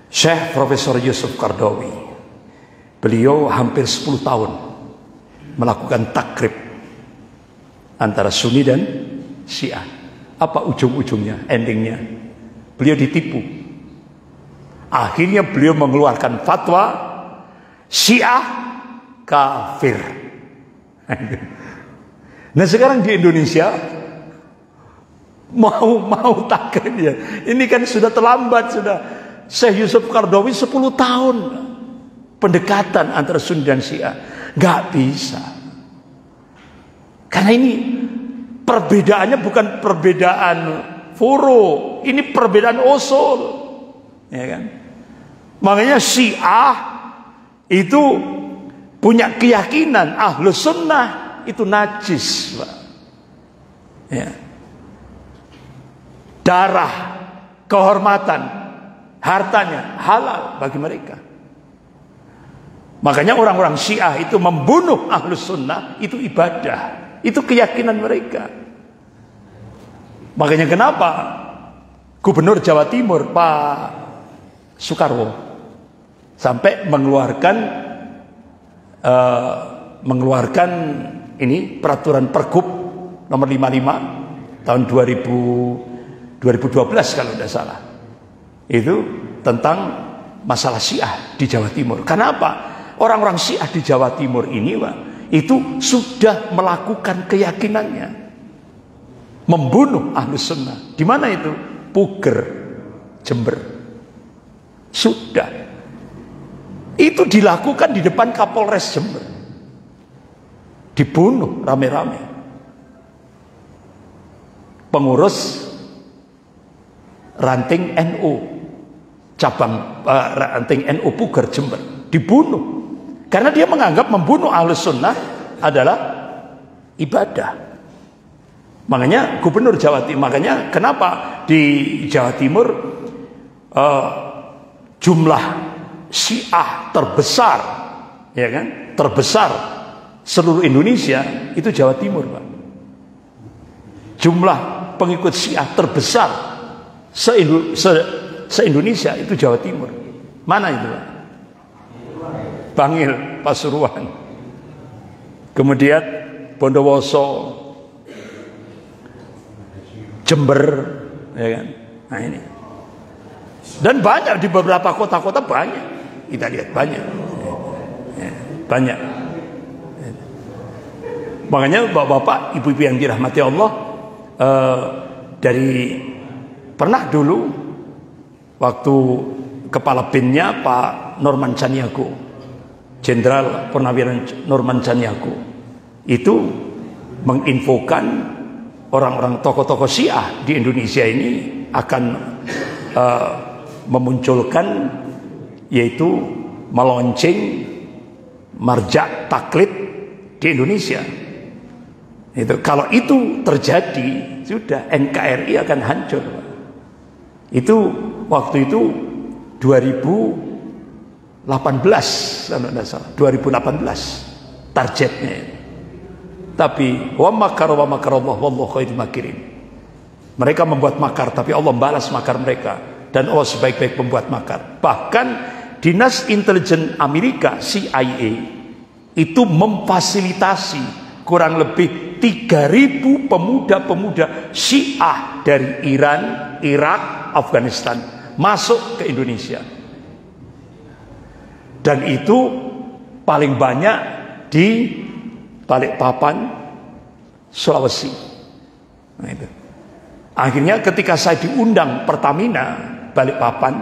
Syekh Profesor Yusuf Qaradawi, beliau hampir 10 tahun melakukan takrib antara Sunni dan Syiah. Apa ujung-ujungnya, endingnya? Beliau ditipu. Akhirnya beliau mengeluarkan fatwa Syiah kafir. Nah sekarang di Indonesia mau takrib ya. Ini kan sudah terlambat sudah. Syekh Yusuf Qaradawi 10 tahun pendekatan antara Sunni dan Syiah, nggak bisa. Karena ini perbedaannya bukan perbedaan furu, ini perbedaan usul, ya kan? Makanya Syiah itu punya keyakinan Ahlus Sunnah itu najis, Pak. Ya. Darah, kehormatan, hartanya halal bagi mereka. Makanya orang-orang Syiah itu membunuh Ahlus Sunnah itu ibadah. Itu keyakinan mereka. Makanya kenapa Gubernur Jawa Timur Pak Soekarwo sampai mengeluarkan ini peraturan Pergub nomor 55 tahun 2012 kalau tidak salah. Itu tentang masalah Syiah di Jawa Timur. Kenapa? Orang-orang Syiah di Jawa Timur ini, Pak, itu sudah melakukan keyakinannya, membunuh Ahlus Sunnah. Di mana itu? Puger, Jember. Sudah. Itu dilakukan di depan Kapolres Jember. Dibunuh rame-rame. Pengurus ranting NU, cabang ranting NU Puger Jember, dibunuh. Karena dia menganggap membunuh Ahlus Sunnah adalah ibadah. Makanya Gubernur Jawa Timur, makanya kenapa di Jawa Timur jumlah Syiah terbesar, ya kan? Terbesar seluruh Indonesia itu Jawa Timur, Pak. Jumlah pengikut Syiah terbesar se-Indonesia itu Jawa Timur. Mana itu, Pak? Bangil, Pasuruan, kemudian Bondowoso, Jember, ya kan? Nah ini. Dan banyak di beberapa kota-kota banyak. Kita lihat banyak. Ya, banyak. Makanya bapak-bapak, ibu-ibu yang dirahmati Allah, dari pernah dulu waktu kepala BIN-nya Pak Norman Chaniago, Jenderal Purnawiran Norman Chaniago, itu menginfokan orang-orang tokoh-tokoh Syiah di Indonesia ini akan memunculkan, yaitu meluncing marja taklid di Indonesia. Itu kalau itu terjadi, sudah NKRI akan hancur. Itu waktu itu 2018 targetnya. Tapi wa makarallah wallahu khairul makirin. Mereka membuat makar, tapi Allah balas makar mereka, dan Allah sebaik-baik pembuat makar. Bahkan Dinas Intelijen Amerika CIA itu memfasilitasi kurang lebih 3.000 pemuda-pemuda Syiah dari Iran, Irak, Afghanistan masuk ke Indonesia. Dan itu paling banyak di Balikpapan, Sulawesi. Nah, itu. Akhirnya ketika saya diundang Pertamina Balikpapan,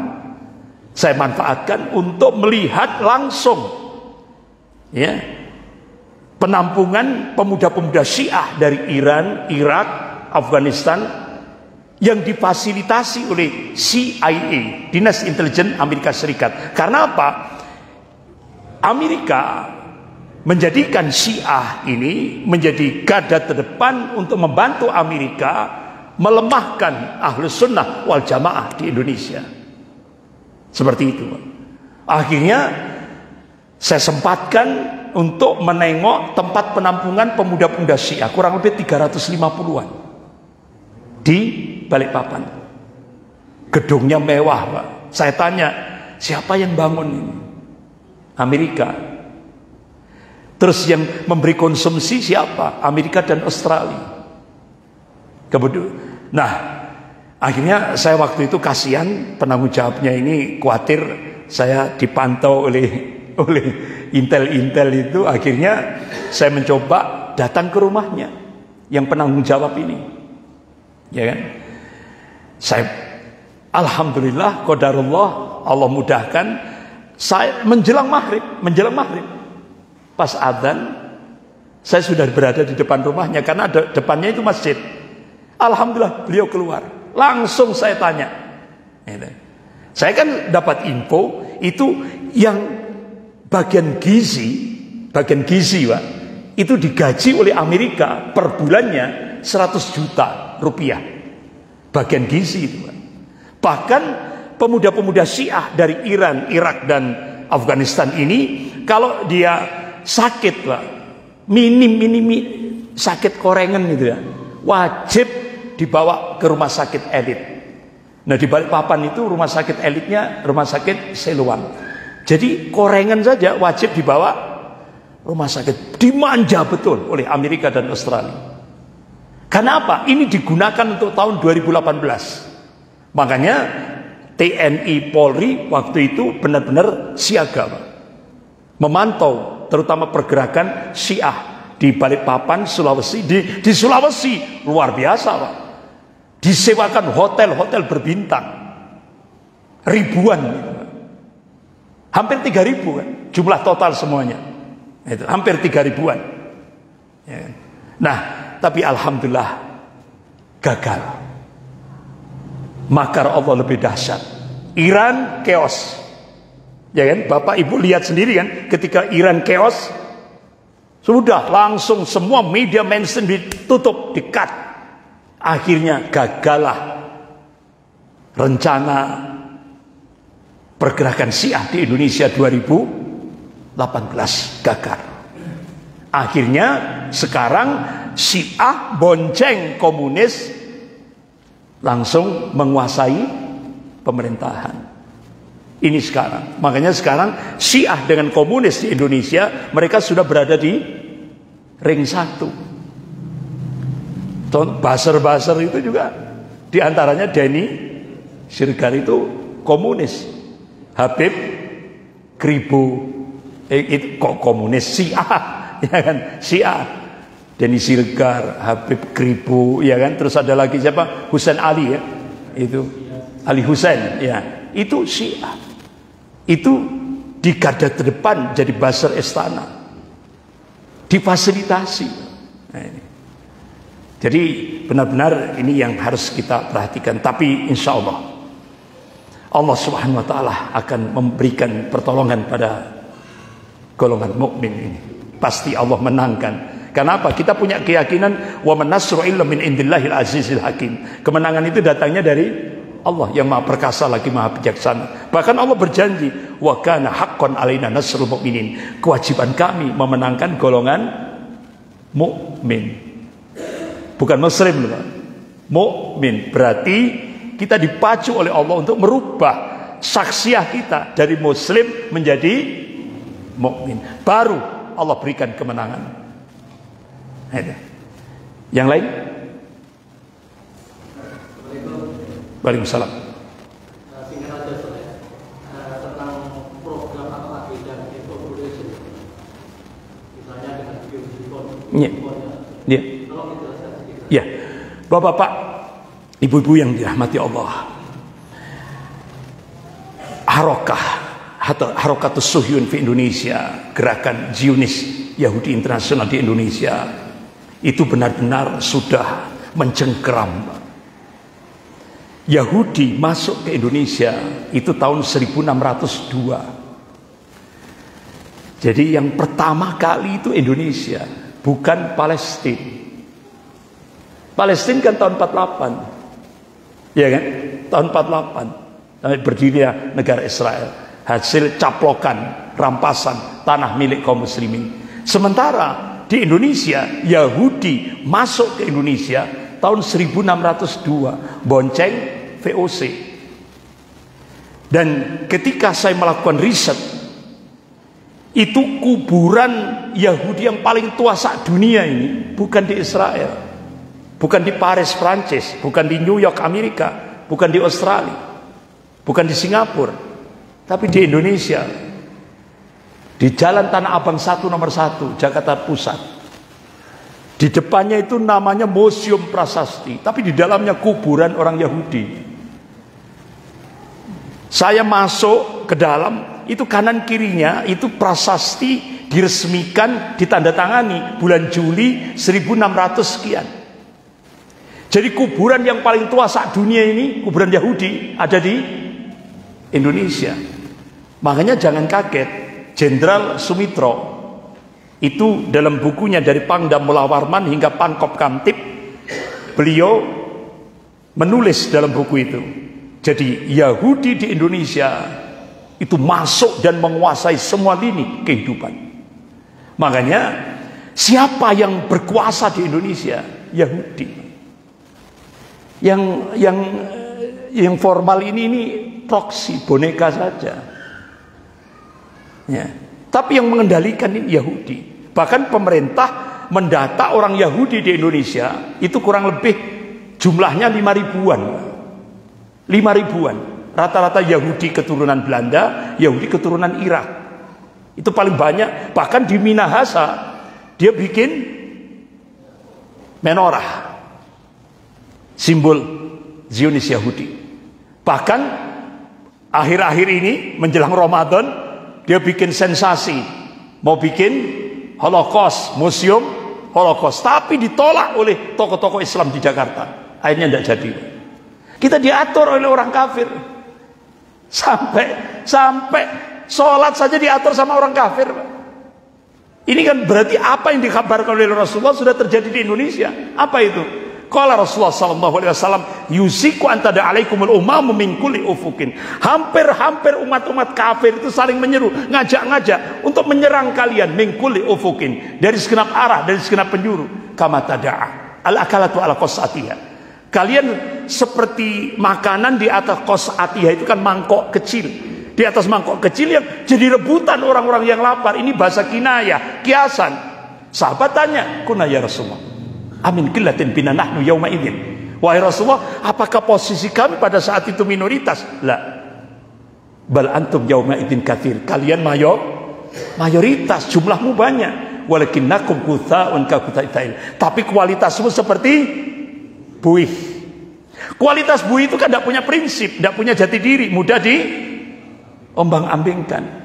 saya manfaatkan untuk melihat langsung, ya, penampungan pemuda-pemuda Syiah dari Iran, Irak, Afghanistan yang difasilitasi oleh CIA, Dinas Intelijen Amerika Serikat. Karena apa? Amerika menjadikan Syiah ini menjadi garda terdepan untuk membantu Amerika melemahkan Ahlus Sunnah wal Jamaah di Indonesia. Seperti itu. Akhirnya saya sempatkan untuk menengok tempat penampungan pemuda-pemuda Syiah, kurang lebih 350-an di Balikpapan. Gedungnya mewah, Pak. Saya tanya, siapa yang bangun ini? Amerika. Terus yang memberi konsumsi siapa? Amerika dan Australia. Nah, akhirnya saya waktu itu kasihan penanggung jawabnya ini, khawatir saya dipantau oleh intel-intel itu. Akhirnya saya mencoba datang ke rumahnya yang penanggung jawab ini, ya kan? Saya alhamdulillah qadarullah, Allah mudahkan. Saya menjelang maghrib pas adzan saya sudah berada di depan rumahnya, karena depannya itu masjid. Alhamdulillah beliau keluar, langsung saya tanya. Saya kan dapat info itu yang bagian gizi Pak, itu digaji oleh Amerika per bulannya 100 juta rupiah. Bagian gizi itu Pak. Bahkan pemuda-pemuda Syiah dari Iran, Irak dan Afghanistan ini, kalau dia sakit Pak, minim sakit korengan itu ya, wajib dibawa ke rumah sakit elit. Nah di Balikpapan itu rumah sakit elitnya rumah sakit Siloam. Jadi korengan saja wajib dibawa rumah sakit. Dimanja betul oleh Amerika dan Australia. Karena apa? Ini digunakan untuk tahun 2018. Makanya TNI Polri waktu itu benar-benar siaga Pak, memantau terutama pergerakan Syiah di Balikpapan, Sulawesi. Di Sulawesi luar biasa Pak, disewakan hotel-hotel berbintang ribuan gitu. Hampir 3.000 kan jumlah total semuanya, itu hampir 3.000-an ya. Nah tapi alhamdulillah gagal. Makar Allah lebih dahsyat. Iran chaos, ya kan? Bapak Ibu lihat sendiri kan, ketika Iran chaos, sudah langsung semua media mainstream ditutup, di-cut. Akhirnya gagallah rencana pergerakan Syiah di Indonesia 2018, gagal. Akhirnya sekarang Syiah bonceng komunis langsung menguasai pemerintahan. Ini sekarang. Makanya sekarang Syiah dengan komunis di Indonesia, mereka sudah berada di ring 1. Buzzer-buzzer itu juga Di antaranya Denny Sirgar itu komunis. Habib Kribo itu kok komunis, Syiah, ya kan? Syiah. Denny Sirgar, Habib Kribo, ya kan? Terus ada lagi siapa? Husain Ali, ya. Itu Ali Husain, ya. Itu Syiah. Itu di garda terdepan jadi buzzer istana. Difasilitasi. Nah, ini. Jadi benar-benar ini yang harus kita perhatikan. Tapi insya Allah Allah Subhanahu wa Ta'ala akan memberikan pertolongan pada golongan mukmin ini. Pasti Allah menangkan. Kenapa? Kita punya keyakinan wa man-nasru illa min indillahil azizil hakim. Kemenangan itu datangnya dari Allah yang Maha perkasa lagi Maha bijaksana. Bahkan Allah berjanji wa kana haqqan alaina nasrul mukminin. Kewajiban kami memenangkan golongan mukmin. Bukan muslim, mukmin. Berarti kita dipacu oleh Allah untuk merubah saksiah kita dari muslim menjadi mukmin. Baru Allah berikan kemenangan. Yang lain? Waalaikumsalam. Singkat saja tentang program atau agenda evolution, misalnya dengan biodiversitas. Ya. Ya, bapak-bapak, ibu-ibu yang dirahmati Allah, Harokatus Suhyun di Indonesia, gerakan Zionis Yahudi Internasional di Indonesia, itu benar-benar sudah mencengkeram. Yahudi masuk ke Indonesia itu tahun 1602. Jadi yang pertama kali itu Indonesia, bukan Palestina. Palestina kan tahun 48, ya kan? Tahun 48 berdirinya negara Israel, hasil caplokan, rampasan tanah milik kaum muslimin. Sementara di Indonesia, Yahudi masuk ke Indonesia tahun 1602, bonceng VOC. Dan ketika saya melakukan riset, itu kuburan Yahudi yang paling tua saat dunia ini bukan di Israel, bukan di Paris, Prancis, bukan di New York, Amerika, bukan di Australia, bukan di Singapura, tapi di Indonesia, di Jalan Tanah Abang 1 nomor 1, Jakarta Pusat. Di depannya itu namanya Museum Prasasti, tapi di dalamnya kuburan orang Yahudi. Saya masuk ke dalam, itu kanan kirinya itu prasasti diresmikan, ditandatangani bulan Juli 1600 sekian. Jadi kuburan yang paling tua saat dunia ini, kuburan Yahudi, ada di Indonesia. Makanya jangan kaget, Jenderal Sumitro itu dalam bukunya dari Pangdam Mullah Warman hingga Pangkop Kamtib, beliau menulis dalam buku itu. Jadi Yahudi di Indonesia itu masuk dan menguasai semua lini kehidupan. Makanya siapa yang berkuasa di Indonesia? Yahudi. Yang formal ini proksi, boneka saja. Ya. Tapi yang mengendalikan ini Yahudi. Bahkan pemerintah mendata orang Yahudi di Indonesia itu kurang lebih jumlahnya 5.000-an. 5.000-an. Rata-rata Yahudi keturunan Belanda, Yahudi keturunan Irak. Itu paling banyak. Bahkan di Minahasa dia bikin menorah, simbol Zionis Yahudi. Bahkan akhir-akhir ini menjelang Ramadan dia bikin sensasi, mau bikin Holocaust, museum Holocaust, tapi ditolak oleh tokoh-tokoh Islam di Jakarta. Akhirnya tidak jadi. Kita diatur oleh orang kafir. Sampai sholat saja diatur sama orang kafir. Ini kan berarti apa yang dikabarkan oleh Rasulullah sudah terjadi di Indonesia. Apa itu? Qala Rasulullah sallallahu alaihi wasallam, yusiku antada alaikumul umamu min kulli ufukin. Hampir-hampir umat-umat kafir itu saling menyeru, ngajak-ngajak untuk menyerang kalian min kulli ufukin, dari segenap arah, dari segenap penjuru. Kama tada'a al-akalatu ala qas'atihah. Kalian seperti makanan di atas qas'atihah, itu kan mangkok kecil. Di atas mangkok kecil yang jadi rebutan orang-orang yang lapar. Ini bahasa kinayah, kiasan. Sahabat tanya, "Kuna ya Rasulullah, amin qillatin bina nahnu yauma idzin Wahai Rasulullah, apakah posisi kami pada saat itu minoritas? La. Bal antum yauma idzin katsir. Kalian mayoritas, jumlahmu banyak. Walakinnakum ghutsa'un ka ghutsa'il. Tapi kualitasmu seperti buih. Kualitas buih itu kan tidak punya prinsip, tidak punya jati diri, mudah diombang-ambingkan.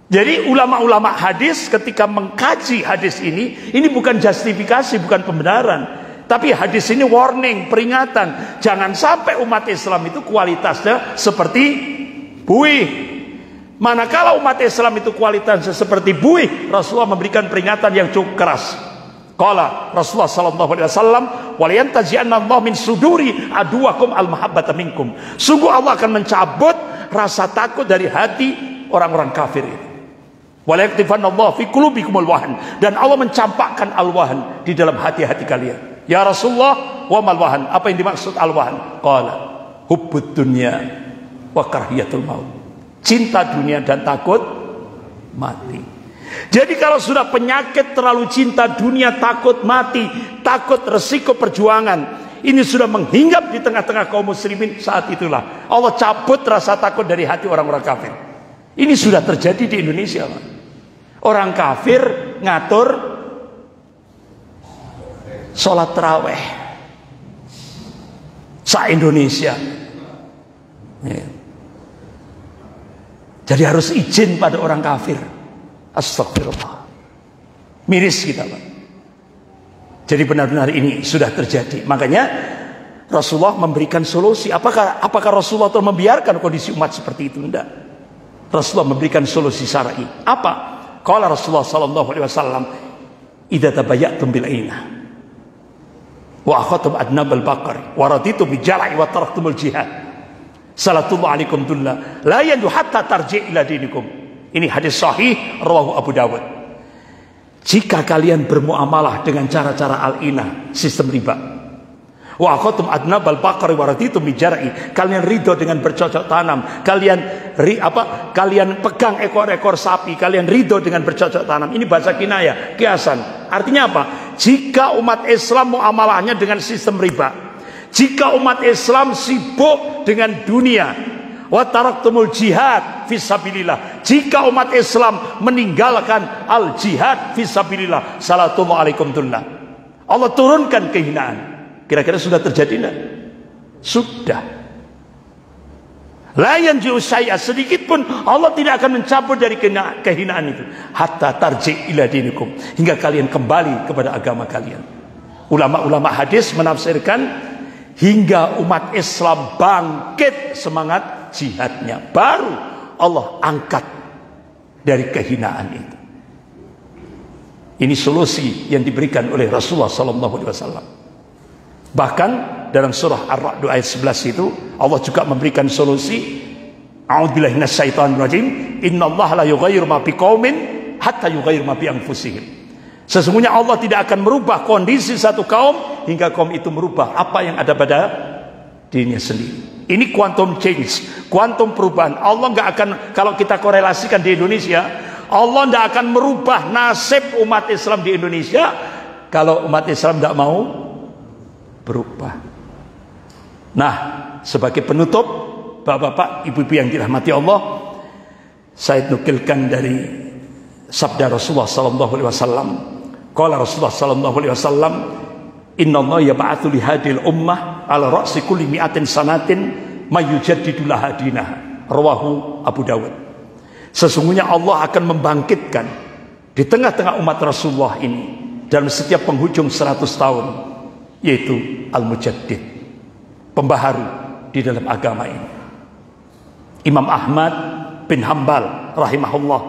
Jadi ulama-ulama hadis ketika mengkaji hadis ini bukan justifikasi, bukan pembenaran, tapi hadis ini warning, peringatan. Jangan sampai umat Islam itu kualitasnya seperti buih. Manakala umat Islam itu kualitasnya seperti buih, Rasulullah memberikan peringatan yang cukup keras. Qala Rasulullah sallallahu alaihi wasallam, "Wa liyantazi'anna Allah min suduri aduwakum al-mahabbata minkum." Sungguh Allah akan mencabut rasa takut dari hati orang-orang kafir itu. Wa la yaktifanna Allah fi qulubikumul wahn, dan Allah mencampakkan al-wahn di dalam hati-hati kalian. Ya Rasulullah, wa mal wahn? Apa yang dimaksud al-wahn? Qala hubbud dunya wa karahiyatul maut. Cinta dunia dan takut mati. Jadi kalau sudah penyakit terlalu cinta dunia, takut mati, takut resiko perjuangan, ini sudah menghinggap di tengah-tengah kaum muslimin, saat itulah Allah cabut rasa takut dari hati orang-orang kafir. Ini sudah terjadi di Indonesia, Pak. Orang kafir ngatur sholat tarawih se-Indonesia. Jadi harus izin pada orang kafir. Astagfirullah. Miris kita, Pak. Jadi benar-benar ini sudah terjadi. Makanya Rasulullah memberikan solusi. Apakah Rasulullah telah membiarkan kondisi umat seperti itu? Tidak. Rasulullah memberikan solusi syar'i. Apa? Qala Rasulullah sallallahu alaihi wasallam, "Idza tabayyatum bil ainah wa akhadtum adnabal baqar wa raditum bi jala'i wa taraktumul jihad. Salatullah alaikum dulla la yandu hatta tarji' ila dinikum." Ini hadis sahih rawahu Abu Dawud. Jika kalian bermuamalah dengan cara-cara al-inah, sistem riba, wa akhadtum adnabal baqari wa raditum bijara'i, kalian ridho dengan bercocok tanam, kalian pegang ekor-ekor sapi, kalian ridho dengan bercocok tanam. Ini bahasa kinayah, kiasan. Artinya apa? Jika umat Islam muamalahnya dengan sistem riba, jika umat Islam sibuk dengan dunia, wa taraktumul jihad fisabilillah, jika umat Islam meninggalkan al jihad fisabilillah, salatullah alaikum dullah, Allah turunkan kehinaan. Kira-kira sudah terjadi enggak? Sudah. La yanji'u syai'a, sedikit pun Allah tidak akan mencabut dari kehinaan itu, hatta tarji' ila dinikum, hingga kalian kembali kepada agama kalian. Ulama-ulama hadis menafsirkan hingga umat Islam bangkit semangat jihadnya, baru Allah angkat dari kehinaan itu. Ini solusi yang diberikan oleh Rasulullah SAW. Bahkan dalam surah Ar-Ra'd ayat 11 itu Allah juga memberikan solusi. A'udzubillahi minasyaitonir rajim. Innallaha la yughayyiru ma biqaumin hatta yughayyiru ma bi anfusihim. Sesungguhnya Allah tidak akan merubah kondisi satu kaum hingga kaum itu merubah apa yang ada pada dirinya sendiri. Ini quantum change, quantum perubahan. Allah nggak akan, kalau kita korelasikan di Indonesia, Allah nggak akan merubah nasib umat Islam di Indonesia kalau umat Islam tidak mau berubah. Nah, sebagai penutup, bapak-bapak, ibu-ibu yang dirahmati Allah, saya nukilkan dari sabda Rasulullah sallallahu alaihi wasallam. Qala Rasulullah sallallahu alaihi wasallam, "Inna Allah yab'atsu li hadhil ummah ala ra'si kulli mi'atin sanatin may yujaddidu laha dinaha." Rawahu Abu Dawud. Sesungguhnya Allah akan membangkitkan di tengah-tengah umat Rasulullah ini dalam setiap penghujung 100 tahun, yaitu al-mujaddid, pembaharu di dalam agama ini. Imam Ahmad bin Hanbal rahimahullah,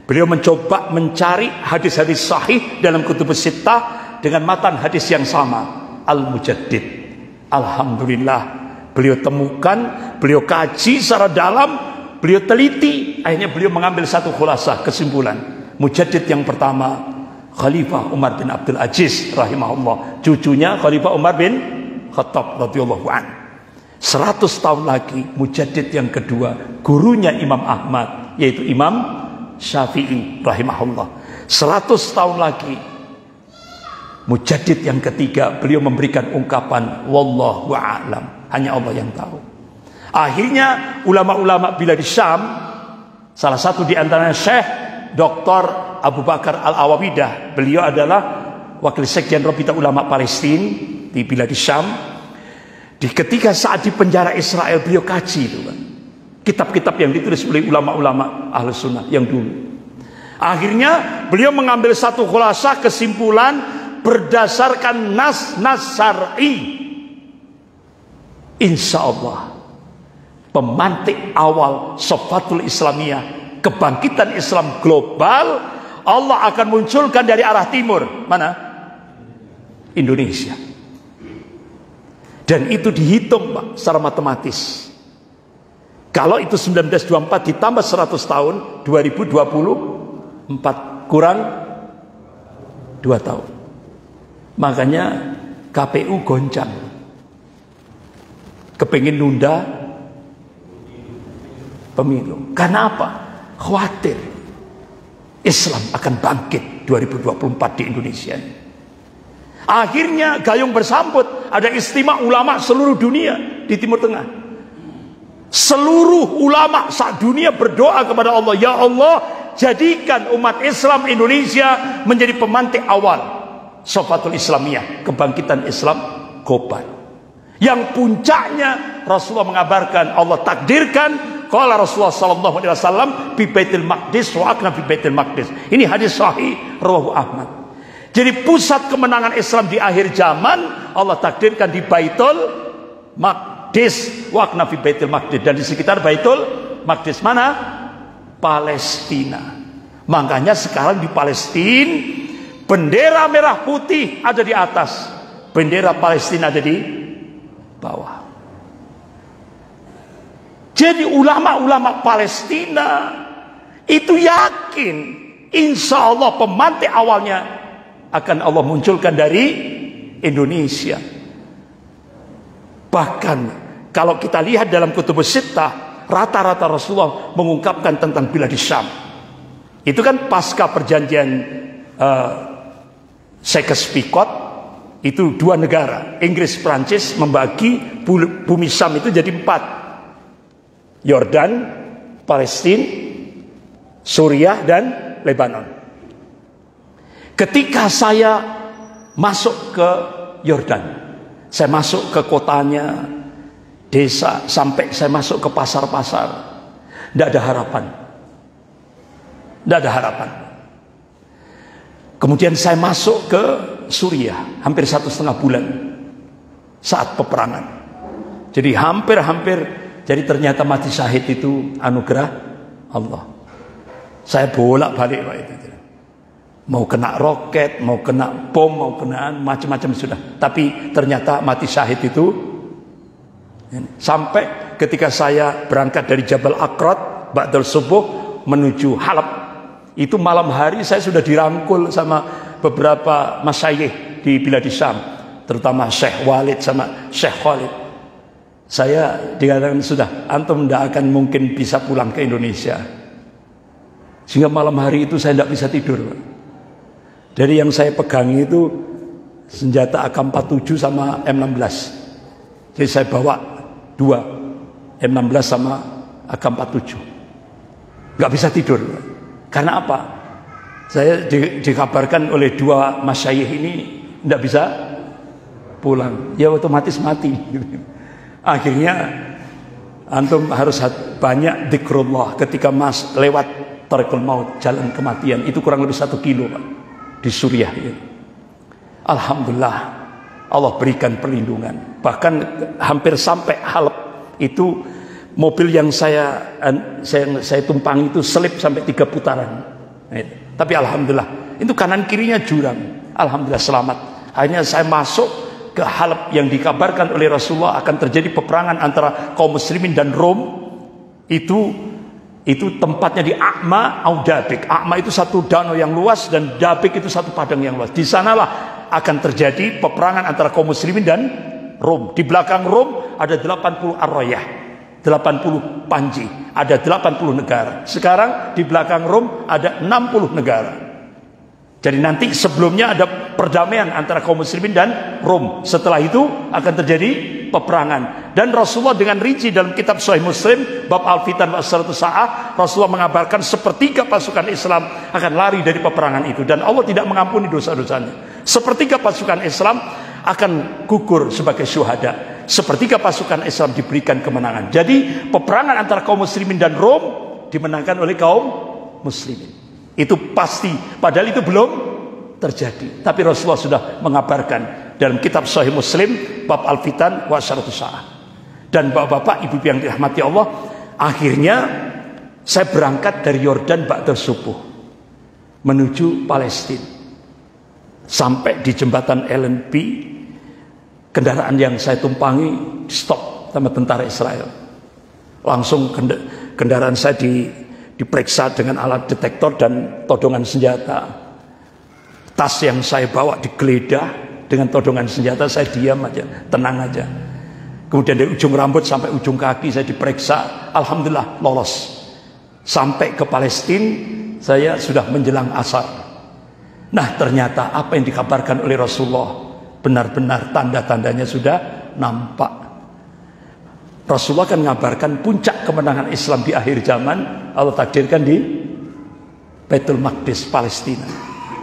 beliau mencoba mencari hadis-hadis sahih dalam kutubus sittah dengan matan hadis yang sama, al-mujaddid. Alhamdulillah, beliau temukan, beliau kaji secara dalam, beliau teliti, akhirnya beliau mengambil satu khulasah, kesimpulan. Mujaddid yang pertama Khalifah Umar bin Abdul Aziz rahimahullah, cucunya Khalifah Umar bin Khattab radhiyallahu an. 100 tahun lagi mujaddid yang kedua, gurunya Imam Ahmad, yaitu Imam Syafi'i rahimahullah. 100 tahun lagi Mujaddid yang ketiga, beliau memberikan ungkapan wallahu a'lam, hanya Allah yang tahu. Akhirnya ulama-ulama bila di Syam, salah satu di antaranya Syekh Dr. Abu Bakar Al-Awawidah, beliau adalah wakil sekjen Rabita Ulama Palestina di bila di Syam. Ketika saat di penjara Israel, beliau kaji itu kan, kitab-kitab yang ditulis oleh ulama-ulama Ahlus Sunnah yang dulu. Akhirnya beliau mengambil satu khulasah kesimpulan berdasarkan nas-nas syar'i. Insya Allah pemantik awal Safatul Islamiyah, kebangkitan Islam global, Allah akan munculkan dari arah timur. Mana? Indonesia. Dan itu dihitung Pak secara matematis. Kalau itu 1924 ditambah 100 tahun, 2024 kurang 2 tahun. Makanya KPU goncang, kepingin nunda pemilu. Karena apa? Khawatir Islam akan bangkit 2024 di Indonesia. Akhirnya gayung bersambut, ada istimewa ulama seluruh dunia di Timur Tengah. Seluruh ulama saat dunia berdoa kepada Allah, ya Allah, jadikan umat Islam Indonesia menjadi pemantik awal Safatul Islamiyah, kebangkitan Islam global. Yang puncaknya Rasulullah mengabarkan, Allah takdirkan, qala Rasulullah sallallahu alaihi wasallam bi Baitul Maqdis wa akna bi Baitul Maqdis. Ini hadis sahih rawahu Ahmad. Jadi pusat kemenangan Islam di akhir zaman Allah takdirkan di Baitul Maqdis wa akna bi Baitul Maqdis, dan di sekitar Baitul Maqdis mana? Palestina. Makanya sekarang di Palestina bendera merah putih ada di atas, bendera Palestina ada di bawah. Jadi ulama-ulama Palestina itu yakin insya Allah pemantik awalnya akan Allah munculkan dari Indonesia. Bahkan kalau kita lihat dalam Kutubus Sittah, rata-rata Rasulullah mengungkapkan tentang bilad Syam. Itu kan pasca perjanjian Sykes-Picot, itu 2 negara, Inggris Prancis membagi bumi Syam itu jadi 4, Yordan, Palestina, Suriah, dan Lebanon. Ketika saya masuk ke Yordan, saya masuk ke kotanya, desa, sampai saya masuk ke pasar-pasar, tidak ada harapan, tidak ada harapan. Kemudian saya masuk ke Suriah, hampir 1,5 bulan saat peperangan. Jadi hampir, jadi ternyata mati syahid itu anugerah Allah. Saya bolak-balik Pak itu. Mau kena roket, mau kena bom, mau kena macam-macam sudah. Tapi ternyata mati syahid itu. Sampai ketika saya berangkat dari Jabal Aqrat ba'dal subuh menuju Halab, itu malam hari saya sudah dirangkul sama beberapa masyayikh di bilad Syam, terutama Syekh Walid sama Syekh Khalid. Saya dikatakan sudah, antum tidak akan mungkin bisa pulang ke Indonesia. Sehingga malam hari itu saya tidak bisa tidur. Dari yang saya pegang itu senjata AK-47 sama M16. Jadi saya bawa 2 M16 sama AK-47. Nggak bisa tidur. Karena apa? Saya dikabarkan oleh 2 masyayikh ini tidak bisa pulang. Ya otomatis mati. Akhirnya antum harus banyak zikrullah ketika lewat Tariqul Maut, jalan kematian. Itu kurang lebih 1 kilo Pak, di Suriah ya. Alhamdulillah Allah berikan perlindungan. Bahkan hampir sampai Halab itu mobil yang saya tumpangi itu selip sampai 3 putaran. Tapi alhamdulillah itu kanan kirinya jurang. Alhamdulillah selamat. Akhirnya saya masuk ke Halab yang dikabarkan oleh Rasulullah akan terjadi peperangan antara kaum muslimin dan Rom. Itu tempatnya di A'ma au Dabik. A'ma itu satu danau yang luas dan Dabik itu satu padang yang luas. Di sanalah akan terjadi peperangan antara kaum muslimin dan Rom. Di belakang Rom ada 80 arroyah, 80 panji, ada 80 negara. Sekarang di belakang Rom ada 60 negara. Jadi nanti sebelumnya ada perdamaian antara kaum muslimin dan Rom. Setelah itu akan terjadi peperangan. Dan Rasulullah dengan rinci dalam kitab Sahih Muslim bab Al-Fitan wa Asyratu Sa'ah, Rasulullah mengabarkan sepertiga pasukan Islam akan lari dari peperangan itu, dan Allah tidak mengampuni dosa-dosanya. Sepertiga pasukan Islam akan gugur sebagai syuhada. Sepertiga pasukan Islam diberikan kemenangan. Jadi peperangan antara kaum muslimin dan Rom dimenangkan oleh kaum muslimin. Itu pasti, padahal itu belum terjadi. Tapi Rasulullah sudah mengabarkan dalam kitab Sahih Muslim bab Al-Fitan wa Asyratu Sa'ah. Dan bapak-bapak, ibu yang dirahmati Allah, akhirnya saya berangkat dari Yordan ba'da subuh menuju Palestina. Sampai di jembatan LNP, kendaraan yang saya tumpangi di stop sama tentara Israel. Langsung kendaraan saya diperiksa dengan alat detektor dan todongan senjata. Tas yang saya bawa digeledah dengan todongan senjata. Saya diam aja, tenang aja. Kemudian dari ujung rambut sampai ujung kaki saya diperiksa. Alhamdulillah lolos. Sampai ke Palestina saya sudah menjelang asar. Nah, ternyata apa yang dikabarkan oleh Rasulullah benar-benar tanda-tandanya sudah nampak. Rasulullah kan mengabarkan puncak kemenangan Islam di akhir zaman Allah takdirkan di Baitul Maqdis, Palestina.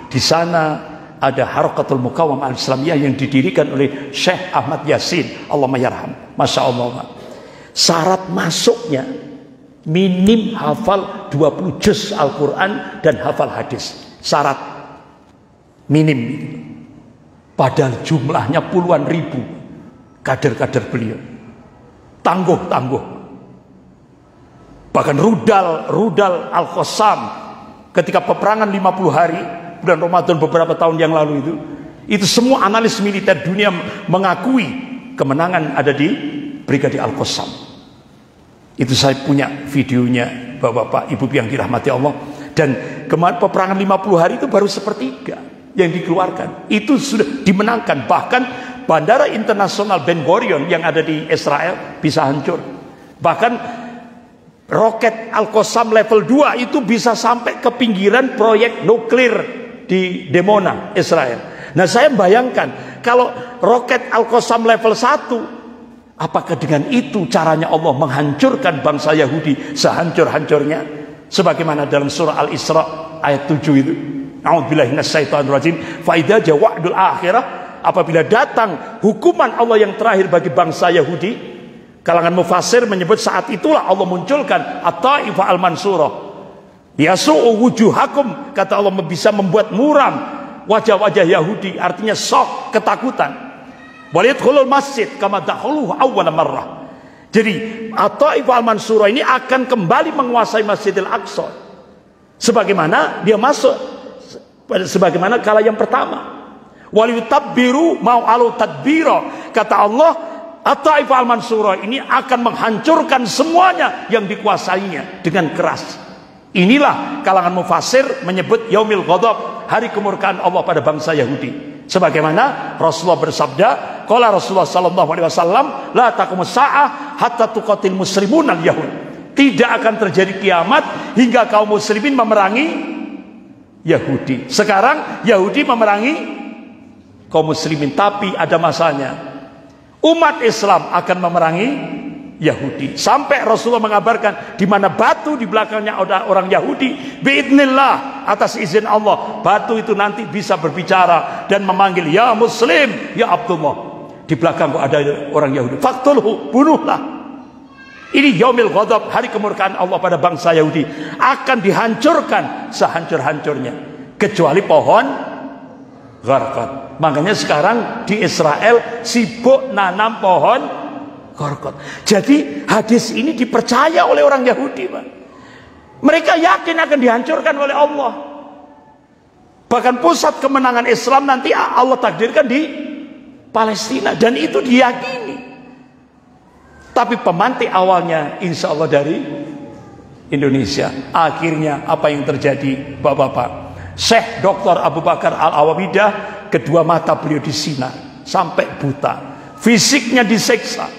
Di sana ada Harakatul Muqawamah Al-Islamiyah yang didirikan oleh Syekh Ahmad Yasin, Allahumma yarham. Masya Allah. Syarat masuknya minim hafal 20 juz Al-Quran dan hafal hadis. Syarat minim. Padahal jumlahnya puluhan ribu kader-kader beliau. Tangguh. Bahkan rudal Al-Qassam ketika peperangan 50 hari bulan Ramadan beberapa tahun yang lalu itu semua analis militer dunia mengakui kemenangan ada di Brigade Al-Qassam. Itu saya punya videonya, bapak-bapak, ibu yang dirahmati Allah. Dan kemarin peperangan 50 hari itu baru sepertiga yang dikeluarkan. Itu sudah dimenangkan. Bahkan bandara internasional Ben Gurion yang ada di Israel bisa hancur. Bahkan roket Al-Qassam level 2 itu bisa sampai ke pinggiran proyek nuklir di Dimona, Israel. Nah, saya bayangkan kalau roket Al-Qassam level 1, apakah dengan itu caranya Allah menghancurkan bangsa Yahudi sehancur-hancurnya? Sebagaimana dalam surah Al-Isra ayat 7 itu. A'udzubillahi minasyaitonirrajim. Fa idza ja wa'dul akhirah, apabila datang hukuman Allah yang terakhir bagi bangsa Yahudi, kalangan mufassir menyebut saat itulah Allah munculkan at-Taifah al-Mansurah. Yasu'u wujuhakum, kata Allah bisa membuat muram wajah-wajah Yahudi, artinya shock, ketakutan. Waliyadkhulul masjid kama dakhuluhu awwal marrah. Jadi at-Taifah al-Mansurah ini akan kembali menguasai Masjidil Aqsa sebagaimana dia masuk sebagaimana kala yang pertama. Waliyutabbiru ma'alu tadbira, kata Allah at-Taifah al-Mansurah ini akan menghancurkan semuanya yang dikuasainya dengan keras. Inilah kalangan mufassir menyebut yaumil ghadab, hari kemurkaan Allah pada bangsa Yahudi. Sebagaimana Rasulullah bersabda, qala Rasulullah sallallahu alaihi wasallam, la taqumus saa'ah hatta tuqatil muslimun al-yahud. Tidak akan terjadi kiamat hingga kaum muslimin memerangi Yahudi. Sekarang Yahudi memerangi kaum muslimin, tapi ada masanya. Umat Islam akan memerangi Yahudi. Sampai Rasulullah mengabarkan di mana batu di belakangnya ada orang Yahudi, biidznillah, atas izin Allah, batu itu nanti bisa berbicara dan memanggil ya Muslim, ya Abdullah. Di belakangku ada orang Yahudi. Faktulhu, bunuhlah. Ini yaumil ghadab, hari kemurkaan Allah pada bangsa Yahudi, akan dihancurkan sehancur-hancurnya kecuali pohon gharqad. Makanya sekarang di Israel sibuk nanam pohon gharqad. Jadi hadis ini dipercaya oleh orang Yahudi, Pak. Mereka yakin akan dihancurkan oleh Allah. Bahkan pusat kemenangan Islam nanti Allah takdirkan di Palestina, dan itu diyakini. Tapi pemantik awalnya insya Allah dari Indonesia. Akhirnya apa yang terjadi, bapak-bapak? Syekh Dr. Abu Bakar Al-Awabidah, kedua mata beliau disinar sampai buta, fisiknya diseksa.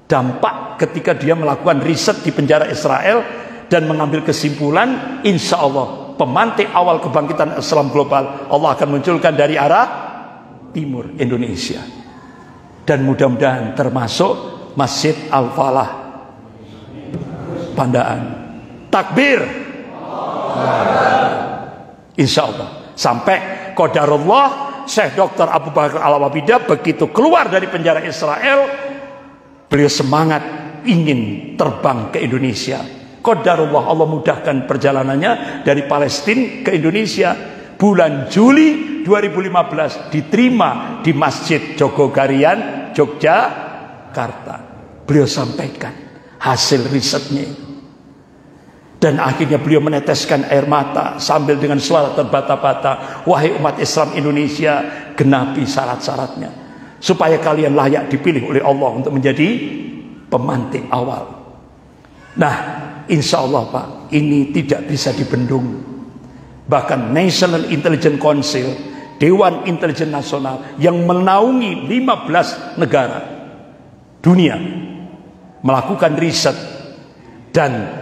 Dampak ketika dia melakukan riset di penjara Israel dan mengambil kesimpulan, insya Allah pemantik awal kebangkitan Islam global Allah akan munculkan dari arah timur Indonesia. Dan mudah-mudahan termasuk Masjid Al-Falah Pandaan. Takbir. Insya Allah. Sampai qadarullah Syekh Dr. Abu Bakar Al-Wabidah begitu keluar dari penjara Israel, beliau semangat ingin terbang ke Indonesia. Qadarullah Allah mudahkan perjalanannya dari Palestina ke Indonesia. Bulan Juli 2015 diterima di Masjid Jogogarian, Yogyakarta. Beliau sampaikan hasil risetnya. Dan akhirnya beliau meneteskan air mata sambil dengan suara terbata-bata, wahai umat Islam Indonesia, genapi syarat-syaratnya supaya kalian layak dipilih oleh Allah untuk menjadi pemantik awal. Nah, insya Allah Pak, ini tidak bisa dibendung. Bahkan National Intelligence Council, Dewan Intelijen Nasional yang menaungi 15 negara dunia melakukan riset dan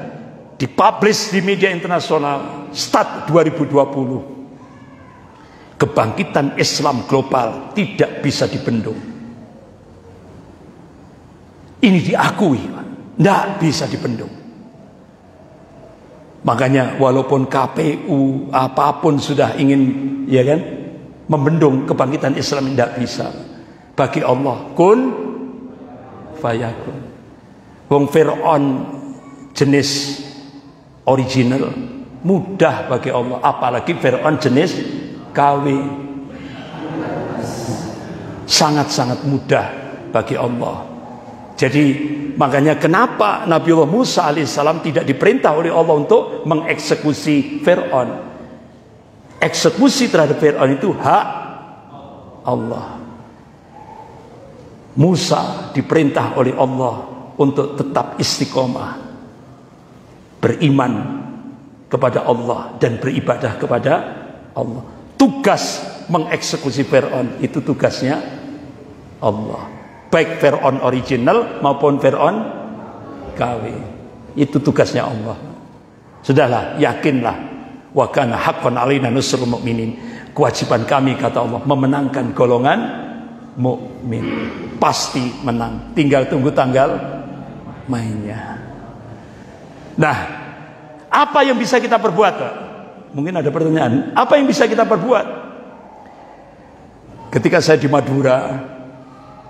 dipublish di media internasional start 2020. Kebangkitan Islam global tidak bisa dibendung. Ini diakui, tidak bisa dibendung. Makanya walaupun KPU apapun sudah ingin, ya kan, membendung kebangkitan Islam, tidak bisa. Bagi Allah kun fayakun. Wong Fir'aun jenis original mudah bagi Allah, apalagi Fir'aun jenis KW, sangat-sangat mudah bagi Allah. Jadi makanya kenapa Nabiullah Musa alaihissalam tidak diperintah oleh Allah untuk mengeksekusi Fir'aun. Eksekusi terhadap Fir'aun itu hak Allah. Musa diperintah oleh Allah untuk tetap istiqomah, beriman kepada Allah dan beribadah kepada Allah. Tugas mengeksekusi Fir'aun itu tugasnya Allah. Baik Fir'aun original maupun Fir'aun KW, itu tugasnya Allah. Sudahlah, yakinlah, wa kana haqqan alaina nusrul mu'minin. Kewajiban kami, kata Allah, memenangkan golongan mukmin. Pasti menang, tinggal tunggu tanggal mainnya. Nah, apa yang bisa kita perbuat, Pak? Mungkin ada pertanyaan, apa yang bisa kita perbuat? Ketika saya di Madura,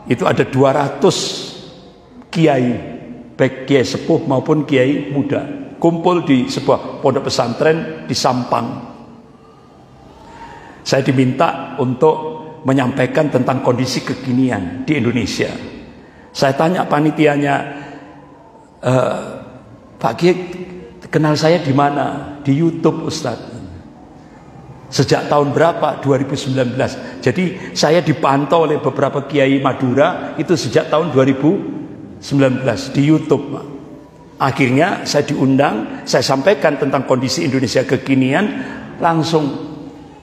itu ada 200 kiai, baik kiai sepuh maupun kiai muda, kumpul di sebuah pondok pesantren di Sampang. Saya diminta untuk menyampaikan tentang kondisi kekinian di Indonesia. Saya tanya panitianya, Pak Kiai kenal saya di mana? Di YouTube Ustadz. Sejak tahun berapa? 2019. Jadi saya dipantau oleh beberapa kiai Madura itu sejak tahun 2019 di YouTube, Pak. Akhirnya saya diundang, saya sampaikan tentang kondisi Indonesia kekinian. Langsung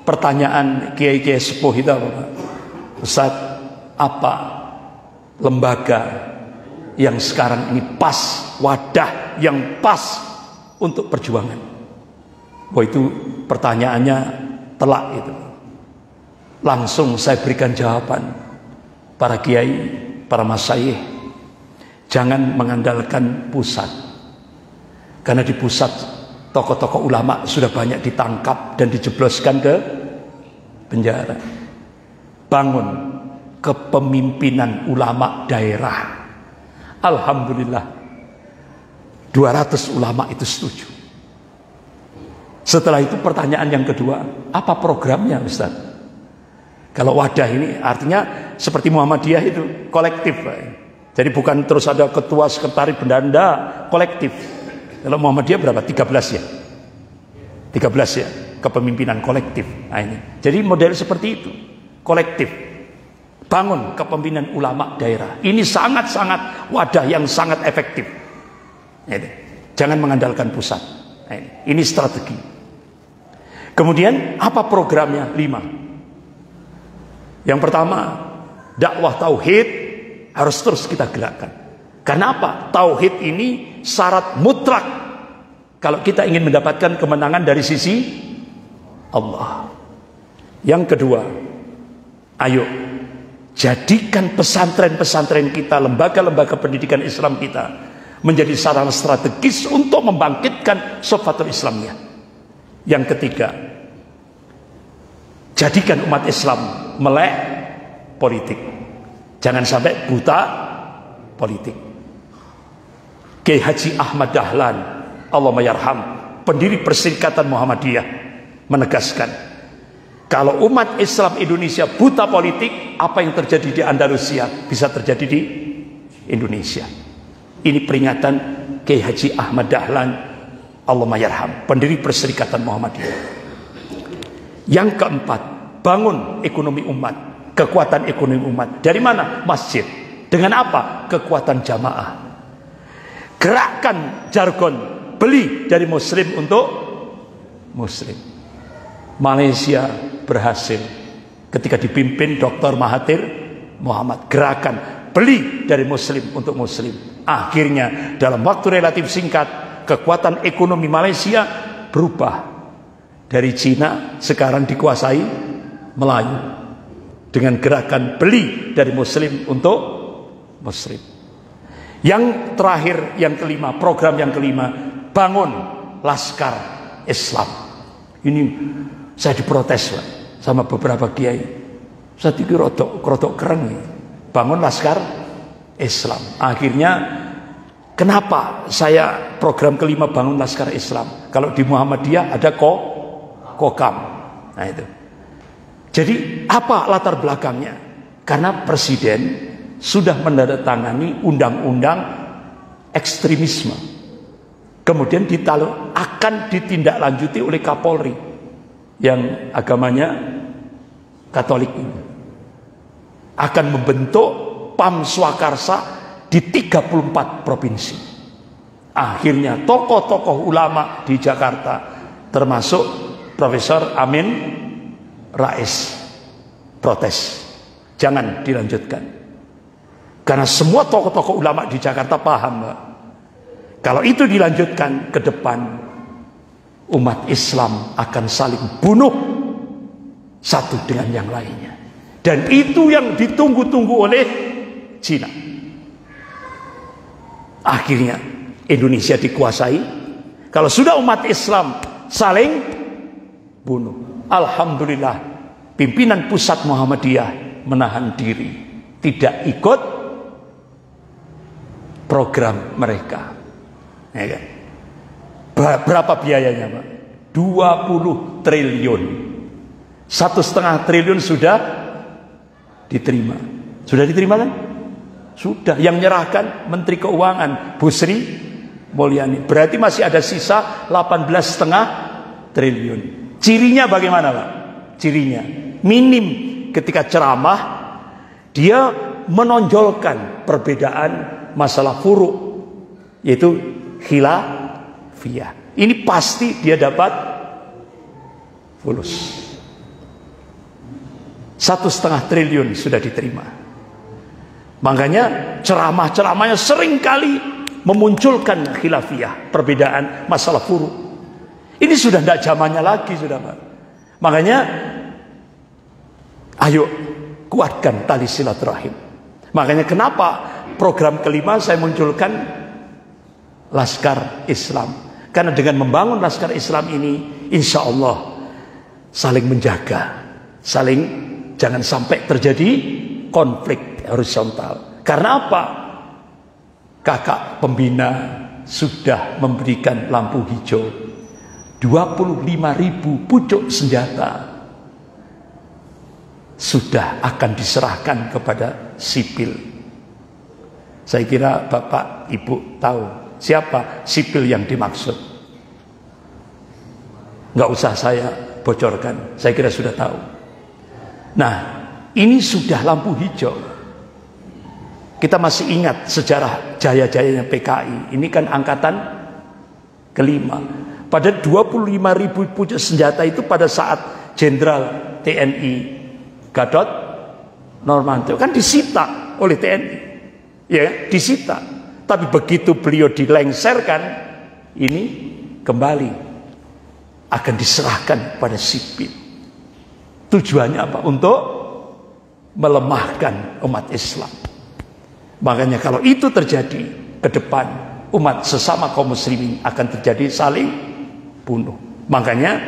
pertanyaan kiai-kiai sepuh itu apa, Pak? Ustadz, apa lembaga yang sekarang ini pas, wadah yang pas untuk perjuangan? Wah, itu pertanyaannya telak itu. Langsung saya berikan jawaban, para kiai, para masyayikh, jangan mengandalkan pusat, karena di pusat tokoh-tokoh ulama sudah banyak ditangkap dan dijebloskan ke penjara. Bangun kepemimpinan ulama daerah. Alhamdulillah 200 ulama itu setuju. Setelah itu pertanyaan yang kedua, apa programnya, Ustaz? Kalau wadah ini artinya seperti Muhammadiyah itu kolektif, Pak. Jadi bukan terus ada ketua, sekretaris, bendahara, kolektif. Kalau Muhammadiyah berapa? 13 ya? 13 ya, kepemimpinan kolektif. Nah, ini. Jadi model seperti itu, kolektif. Bangun kepemimpinan ulama daerah. Ini sangat-sangat wadah yang sangat efektif. Ini. Jangan mengandalkan pusat. Nah, ini strategi. Kemudian apa programnya? 5. Yang pertama, dakwah tauhid harus terus kita gerakkan. Karena apa? Tauhid ini syarat mutlak kalau kita ingin mendapatkan kemenangan dari sisi Allah. Yang kedua, ayo jadikan pesantren-pesantren kita, lembaga-lembaga pendidikan Islam kita menjadi sarana strategis untuk membangkitkan Sofatul Islamnya. Yang ketiga, jadikan umat Islam melek politik. Jangan sampai buta politik. Kiai Haji Ahmad Dahlan, Allahumma yarham, pendiri Perserikatan Muhammadiyah, menegaskan, kalau umat Islam Indonesia buta politik, apa yang terjadi di Andalusia bisa terjadi di Indonesia. Ini peringatan Kiai Haji Ahmad Dahlan, Allahumma yarham, pendiri Perserikatan Muhammadiyah. Yang keempat, bangun ekonomi umat, kekuatan ekonomi umat. Dari mana? Masjid. Dengan apa? Kekuatan jamaah. Gerakkan jargon, beli dari muslim untuk muslim. Malaysia berhasil ketika dipimpin Dr. Mahathir Muhammad. Gerakan beli dari muslim untuk muslim. Akhirnya dalam waktu relatif singkat, kekuatan ekonomi Malaysia berubah. Dari Cina sekarang dikuasai Melayu. Dengan gerakan beli dari muslim untuk muslim. Yang terakhir, yang kelima, program yang kelima, bangun Laskar Islam. Ini saya diprotes Pak, sama beberapa kiai. Saya pikir rodok keren nih. Bangun Laskar Islam. Akhirnya kenapa saya program kelima bangun Laskar Islam? Kalau di Muhammadiyah ada Kokam. Nah itu. Jadi apa latar belakangnya? Karena presiden sudah menandatangani undang-undang ekstremisme. Kemudian akan ditindaklanjuti oleh Kapolri yang agamanya Katolik ini. Akan membentuk PAM Swakarsa di 34 provinsi. Akhirnya tokoh-tokoh ulama di Jakarta, termasuk Profesor Amin Rais, protes. Jangan dilanjutkan. Karena semua tokoh-tokoh ulama di Jakarta paham, Pak. Kalau itu dilanjutkan ke depan, umat Islam akan saling bunuh satu dengan yang lainnya. Dan itu yang ditunggu-tunggu oleh Cina. Akhirnya Indonesia dikuasai. Kalau sudah umat Islam saling bunuh. Alhamdulillah, pimpinan pusat Muhammadiyah menahan diri, tidak ikut program mereka. Ya kan? Berapa biayanya Pak? 20 triliun. 1,5 triliun sudah diterima. Sudah diterima kan? Sudah. Yang nyerahkan Menteri Keuangan Bu Sri Mulyani. Berarti masih ada sisa 18,5 triliun. Cirinya bagaimana Pak? Cirinya minim. Ketika ceramah dia menonjolkan perbedaan masalah furu', yaitu khilafiyah. Ini pasti dia dapat fulus. 1,5 triliun sudah diterima. Makanya ceramah-ceramahnya sering kali memunculkan khilafiyah, perbedaan masalah furu'. Ini sudah tidak zamannya lagi, sudah Pak. Makanya ayo kuatkan tali silaturahim. Makanya kenapa program kelima saya munculkan Laskar Islam. Karena dengan membangun Laskar Islam ini, insya Allah saling menjaga, saling jangan sampai terjadi konflik horizontal. Karena apa? Kakak pembina sudah memberikan lampu hijau. 25.000 pucuk senjata sudah akan diserahkan kepada sipil. Saya kira Bapak Ibu tahu siapa sipil yang dimaksud. Nggak usah saya bocorkan, saya kira sudah tahu. Nah, ini sudah lampu hijau. Kita masih ingat sejarah jaya-jayanya PKI. Ini kan angkatan kelima. Pada 25.000 pucuk senjata itu pada saat Jenderal TNI Gatot Nurmantio kan disita oleh TNI. Ya, disita. Tapi begitu beliau dilengserkan, ini kembali. akan diserahkan pada sipil. Tujuannya apa? Untuk melemahkan umat Islam. Makanya kalau itu terjadi ke depan, umat sesama kaum muslimin akan terjadi saling bunuh. Makanya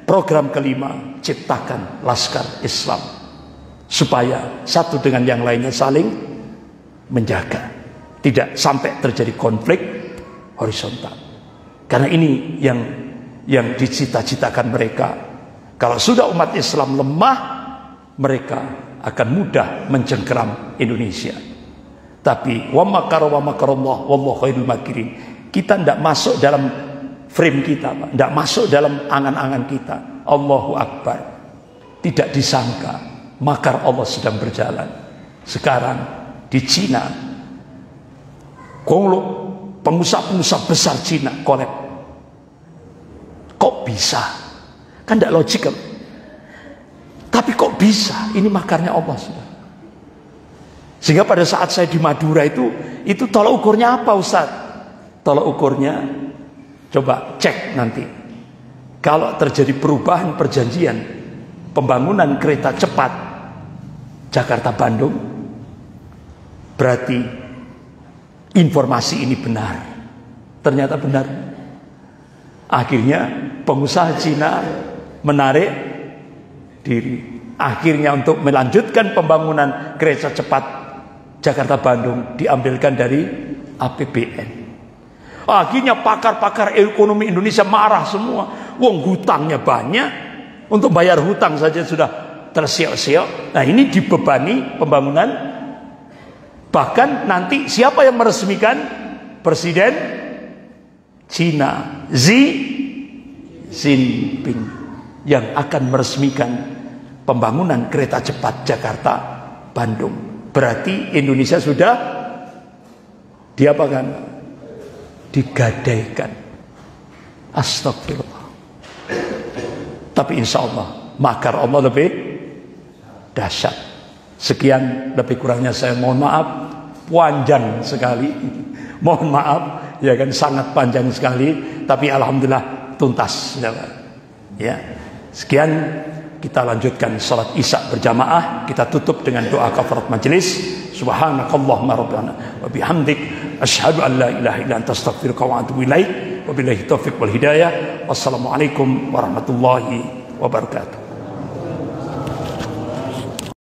program kelima, ciptakan laskar Islam supaya satu dengan yang lainnya saling menjaga, tidak sampai terjadi konflik horizontal. Karena ini yang dicita-citakan mereka. Kalau sudah umat Islam lemah, mereka akan mudah mencengkeram Indonesia. Tapi wa makar wa makarallah wallahu khairul makirin. Kita tidak masuk dalam frame kita, Pak. Tidak masuk dalam angan-angan kita. Allahu Akbar. Tidak disangka makar Allah sedang berjalan. Sekarang di Cina, pengusaha-pengusaha besar Cina kolab. Kok bisa? Kan tidak logikal. Tapi kok bisa? Ini makarnya Allah sudah. Sehingga pada saat saya di Madura itu tolak ukurnya apa, Ustaz? Tolak ukurnya, coba cek nanti. Kalau terjadi perubahan perjanjian pembangunan kereta cepat Jakarta-Bandung, berarti informasi ini benar. Ternyata benar. Akhirnya pengusaha Cina menarik diri. Akhirnya untuk melanjutkan pembangunan kereta cepat Jakarta-Bandung diambilkan dari APBN. Akhirnya pakar-pakar ekonomi Indonesia marah semua. Wong hutangnya banyak, untuk bayar hutang saja sudah tersiok-siok. Nah ini dibebani pembangunan. Bahkan nanti siapa yang meresmikan? Presiden Cina Xi Jinping yang akan meresmikan pembangunan kereta cepat Jakarta-Bandung. Berarti Indonesia sudah diapakan? Digadaikan. Astagfirullah. Tapi insya Allah makar Allah lebih dahsyat. Sekian, lebih kurangnya saya mohon maaf. Panjang sekali. Mohon maaf, ya kan, sangat panjang sekali. Tapi alhamdulillah tuntas. Ya, sekian. Kita lanjutkan salat Isya berjamaah. Kita tutup dengan doa kafarat majelis. Subhanakallahumma rabbana wa bihamdik asyhadu an la ilaha illa anta astaghfiruka wa atubu ilaik. Wabillahi taufiq wal hidayah. Wassalamualaikum warahmatullahi wabarakatuh.